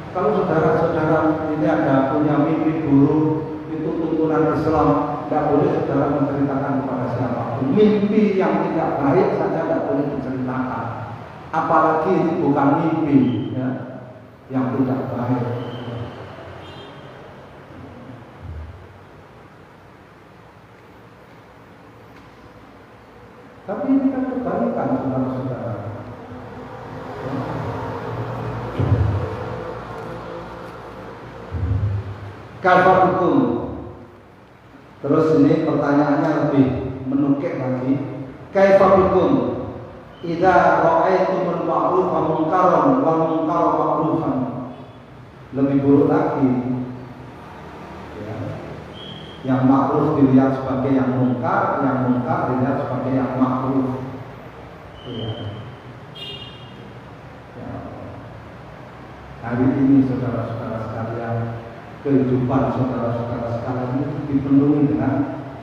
Kalau saudara-saudara ini ada punya mimpi buruk, itu tuntunan Islam, tidak boleh saudara menceritakan kepada siapapun. Mimpi yang tidak baik saja tidak boleh diceritakan. Apalagi itu bukan mimpi ya, yang tidak baik. Tapi ini kan kebalikan saudara-saudara. Kafar hukum. Terus ini pertanyaannya lebih menukik lagi. Kafar hukum. Idza ra'aitumul ma'rufa munkaran wa munkara ma'rufan. Lebih buruk lagi. Ya. Yang ma'ruf dilihat sebagai yang munkar dilihat sebagai yang ma'ruf. Ya. Ya. Hari ini saudara-saudara sekalian, kehidupan saudara-saudara sekalian itu dipenuhi dengan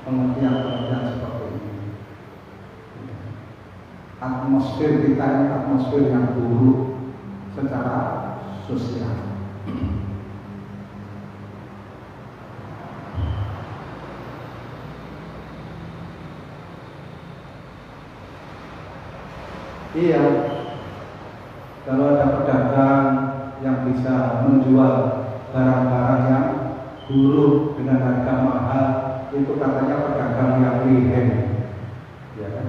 pengertian-pengertian seperti ini. Atmosfer kita ini atmosfer yang buruk secara sosial. Iya, kalau ada pedagang yang bisa menjual barang-barang yang buruk dengan harga mahal, itu katanya pedagang yang rihen, ya kan?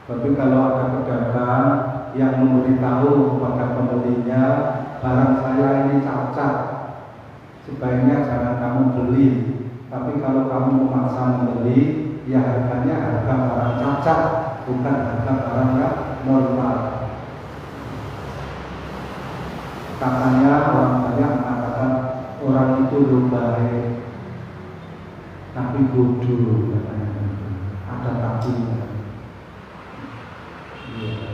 Tapi kalau ada pedagang yang memberitahu kepada pembelinya, barang saya ini cacat, sebaiknya jangan kamu beli. Tapi kalau kamu memaksa membeli, ya harganya harga barang cacat, bukan harga barang yang normal. Katanya orang banyak mengatakan orang itu baik, tapi bodoh katanya. Ada tapinya. Ya.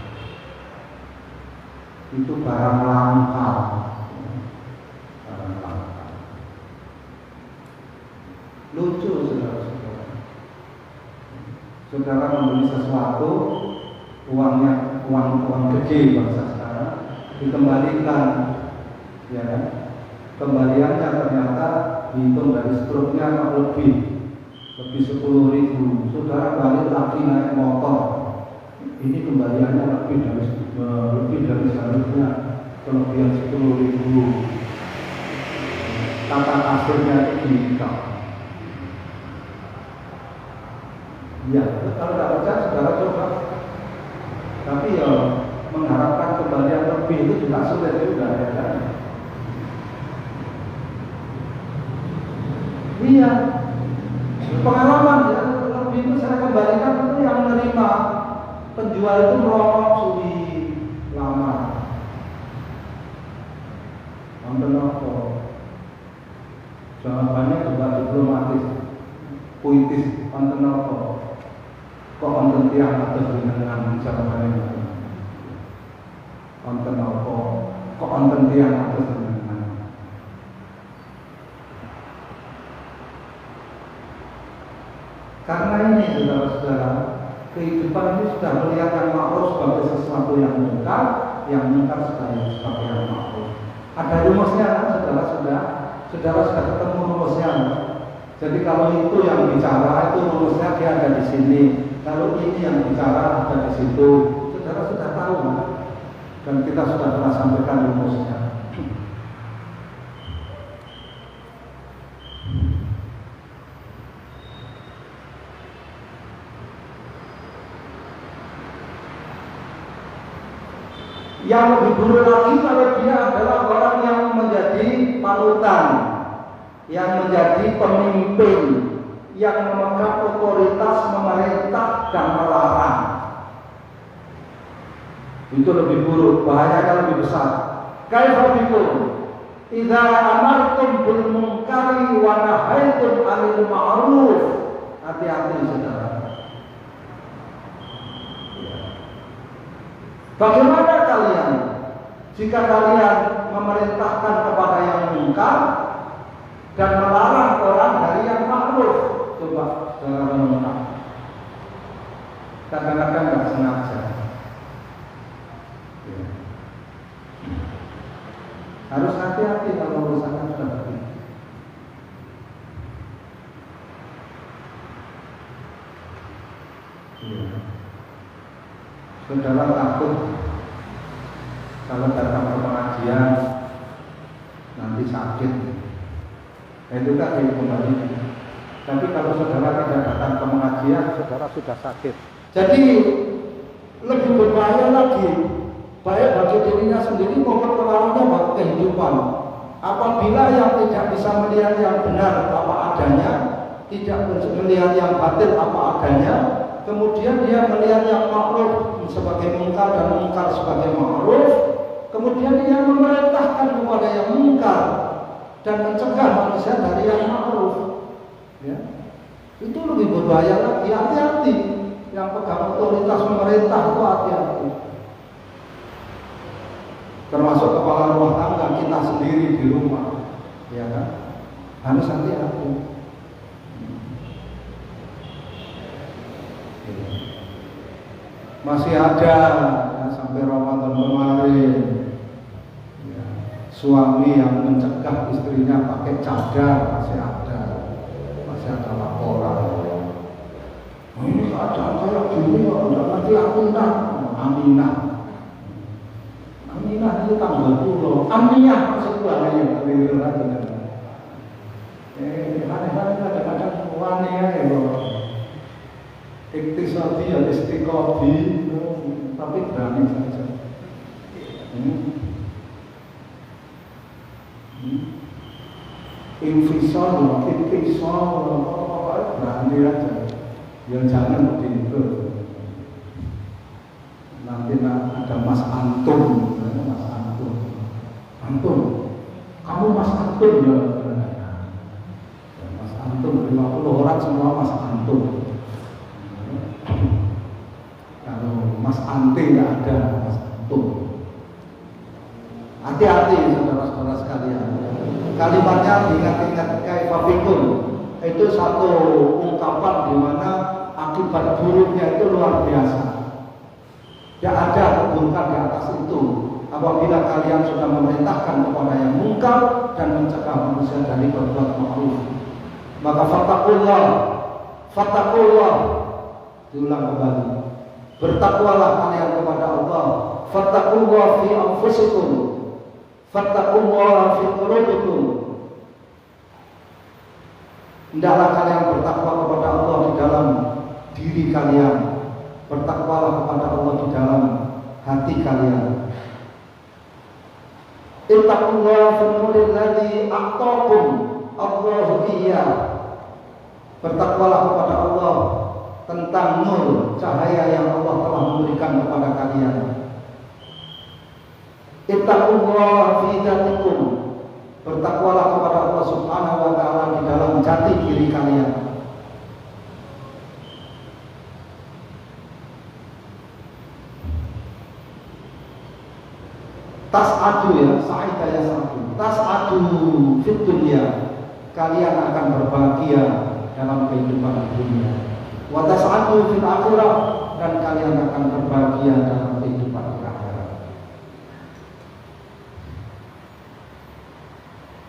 Itu barang langka. Barang langka. Lucu saudara-saudara. Saudara membeli sesuatu, uang gede bangsa sekarang, dikembalikan, ya kan? Kembaliannya ternyata dihitung dari struknya lebih 10.000. Saudara balik lagi naik motor, ini kembaliannya lebih dari seharusnya, kelebihan 10.000. Kata kasirnya itu diikat. Ya, kalau tidak percaya saudara coba. Tapi ya mengharapkan kembalian lebih itu juga sulit juga, ya kan? Iya. Pengalaman ya, lebih itu saya kembalikan itu yang menerima penjual itu merokok sudah lama. Wonten apa? Jawabannya juga diplomatis, puitis. Wonten apa? Kok wonten tiyang atus dengan jawabannya? Wonten apa? Kok wonten tiyang atus dengan? Karena ini saudara-saudara, kehidupan ini sudah melihat yang makhluk sebagai sesuatu yang mungkar sebagai yang makhluk. Ada rumusnya kan, saudara sudah ketemu rumusnya. Jadi kalau itu yang bicara, itu rumusnya dia ada di sini. Kalau ini yang bicara ada di situ. Saudara sudah tahu kan? Dan kita sudah pernah sampaikan rumusnya. Yang lebih buruk lagi kalau dia adalah orang yang menjadi panutan, yang menjadi pemimpin, yang memegang otoritas memerintah dan melarang. Itu lebih buruk, bahayanya lebih besar. Kaifa bikum idza amartum bil munkari wa nahaitum 'anil ma'ruf. Hati-hati saudara. Bagaimana kalian jika kalian memerintahkan kepada yang mungkar dan melarang orang dari yang ma'ruf? Coba saudara menentang. Kadang-kadang nggak sengaja. Harus hati-hati kalau urusannya sudah begitu. Saudara takut kalau datang ke pengajian nanti sakit, itu kan kembali. Tapi kalau saudara tidak datang ke pengajian, saudara sudah sakit. Jadi lebih berbahaya lagi, baik bagi dirinya sendiri maupun pengaruhnya bagi kehidupan. Apabila yang tidak bisa melihat yang benar apa adanya, tidak melihat yang batil apa adanya, kemudian dia melihat yang ma'ruf sebagai mungkar dan mungkar sebagai ma'ruf, kemudian dia memerintahkan kepada yang mungkar dan mencegah manusia dari yang ma'ruf. Ya. Itu lebih berbahaya lagi. Hati-hati, yang pegang otoritas memerintah itu hati-hati. Termasuk kepala rumah tangga kita sendiri di rumah, ya kan? Harus hati-hati. Masih ada ya, sampai Ramadan kemarin ya, suami yang mencegah istrinya pakai cadar masih ada laporan. Oh, ini keadaan kayak gini kok udah mati Aminah itu tanggal 10 Aminah maksud gua ya keliru lagi. Kadang-kadang wani ya iktisadi ya istiqomah, tapi berani saja. Infisal, berani aja. Ya jangan begitu. Nanti ada Mas Antum, Antum, kamu Mas Antum ya. Mas Antum 50 orang semua Mas Antum. Kalau Mas Ante nggak ada, Mas Antum. Hati-hati saudara-saudara sekalian. Kalimatnya diingat-ingat kaifa bikum. Itu satu ungkapan di mana akibat buruknya itu luar biasa. Tidak ada keburukan di atas itu. Apabila kalian sudah memerintahkan kepada yang mungkar dan mencegah manusia dari berbuat ma'ruf, maka fattaqullah. Diulang kembali. Bertakwalah kalian kepada Allah. Fattaqullah fi anfusikum. Fattaqullah fi qulubikum. Hendaklah kalian bertakwa kepada Allah di dalam diri kalian. Bertakwalah kepada Allah di dalam hati kalian. Ittaqullaha fil nuril ladzi a'taakum Allahu iyyah. Bertakwalah kepada Allah tentang nur cahaya yang Allah telah memberikan kepada kalian. Ittaqullaha fi dzatikum. Bertakwalah kepada Allah Subhanahu wa taala di dalam jati diri kalian. Tas'adu ya, sa'idah ya satu. Tas'adu fit dunya. Kalian akan berbahagia dalam kehidupan dunia. Wa tas'adu fil akhirah, dan kalian akan berbahagia dalam kehidupan akhirat.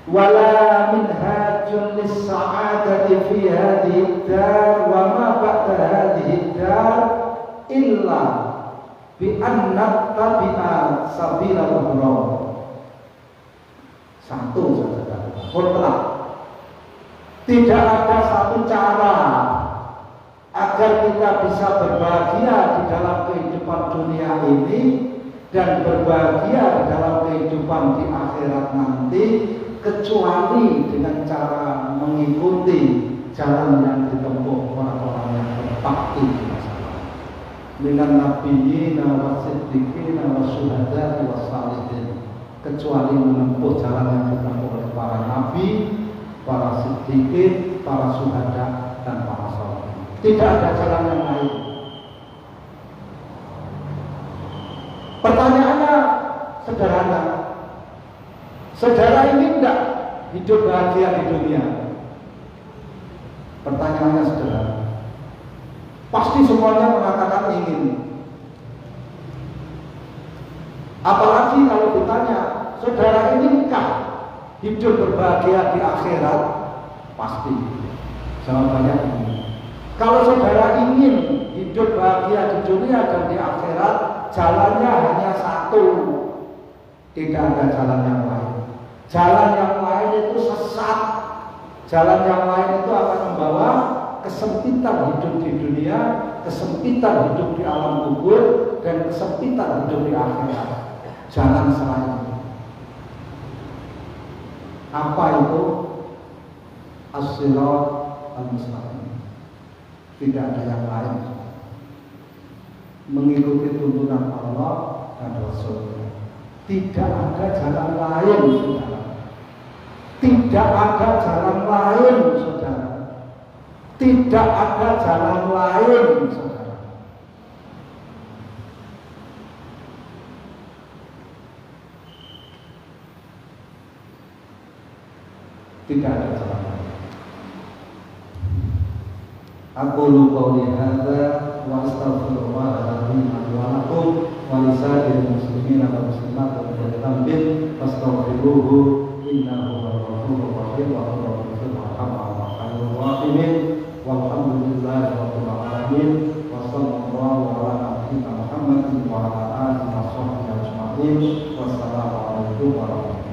Wala minhajun lis-sa'adati fi hadhihi ad-dar wa ma ba'da hadhihi ad-dar illa bi anna tabi'a sabilal abrar. Satu saja. Mutlak. Tidak ada satu cara agar kita bisa berbahagia di dalam kehidupan dunia ini dan berbahagia di dalam kehidupan di akhirat nanti, kecuali dengan cara mengikuti jalan yang ditempuh orang-orang yang berbakti di masa lalu. Minan nabiyyin wa siddiqin wa syuhada wa shalihin. Kecuali menempuh jalan yang ditempuh oleh para nabi, para siddiqin, para syuhada, dan para shalihin. Tidak ada jalan yang lain. Pertanyaannya sederhana. Saudara ingin tidak hidup bahagia di dunia? Pertanyaannya sederhana. Pasti semuanya mengatakan ingin. Apalagi kalau ditanya, saudara inginkah hidup berbahagia di akhirat? Pasti jawabannya ini. Kalau saudara ingin hidup bahagia di dunia dan di akhirat, jalannya hanya satu. Tidak ada jalan yang lain. Jalan yang lain itu sesat. Jalan yang lain itu akan membawa kesempitan hidup di dunia, kesempitan hidup di alam kubur, dan kesempitan hidup di akhirat. Jalan selain itu. Apa itu? As-sirat al-mustaqim. Tidak ada yang lain. Mengikuti tuntunan Allah dan Rasul. Tidak ada jalan lain, saudara. Tidak ada jalan lain, saudara. Tidak ada jalan lain, saudara. Tidak ada jalan lain. Aqulu qawli hadza wa astaghfirullah wa lakum wa lisa'iril muslimin wal muslimat wal mu'minin fastaghfiruhu innahu ghafurur rahim wa huwal ghafurur rahim. Walhamdulillahi rabbil alamin wa sallallahu ala nabiyyina Muhammadin wa ala alihi wa sahbihi ajma'in. Wassalamu alaikum warahmatullahi wabarakatuh.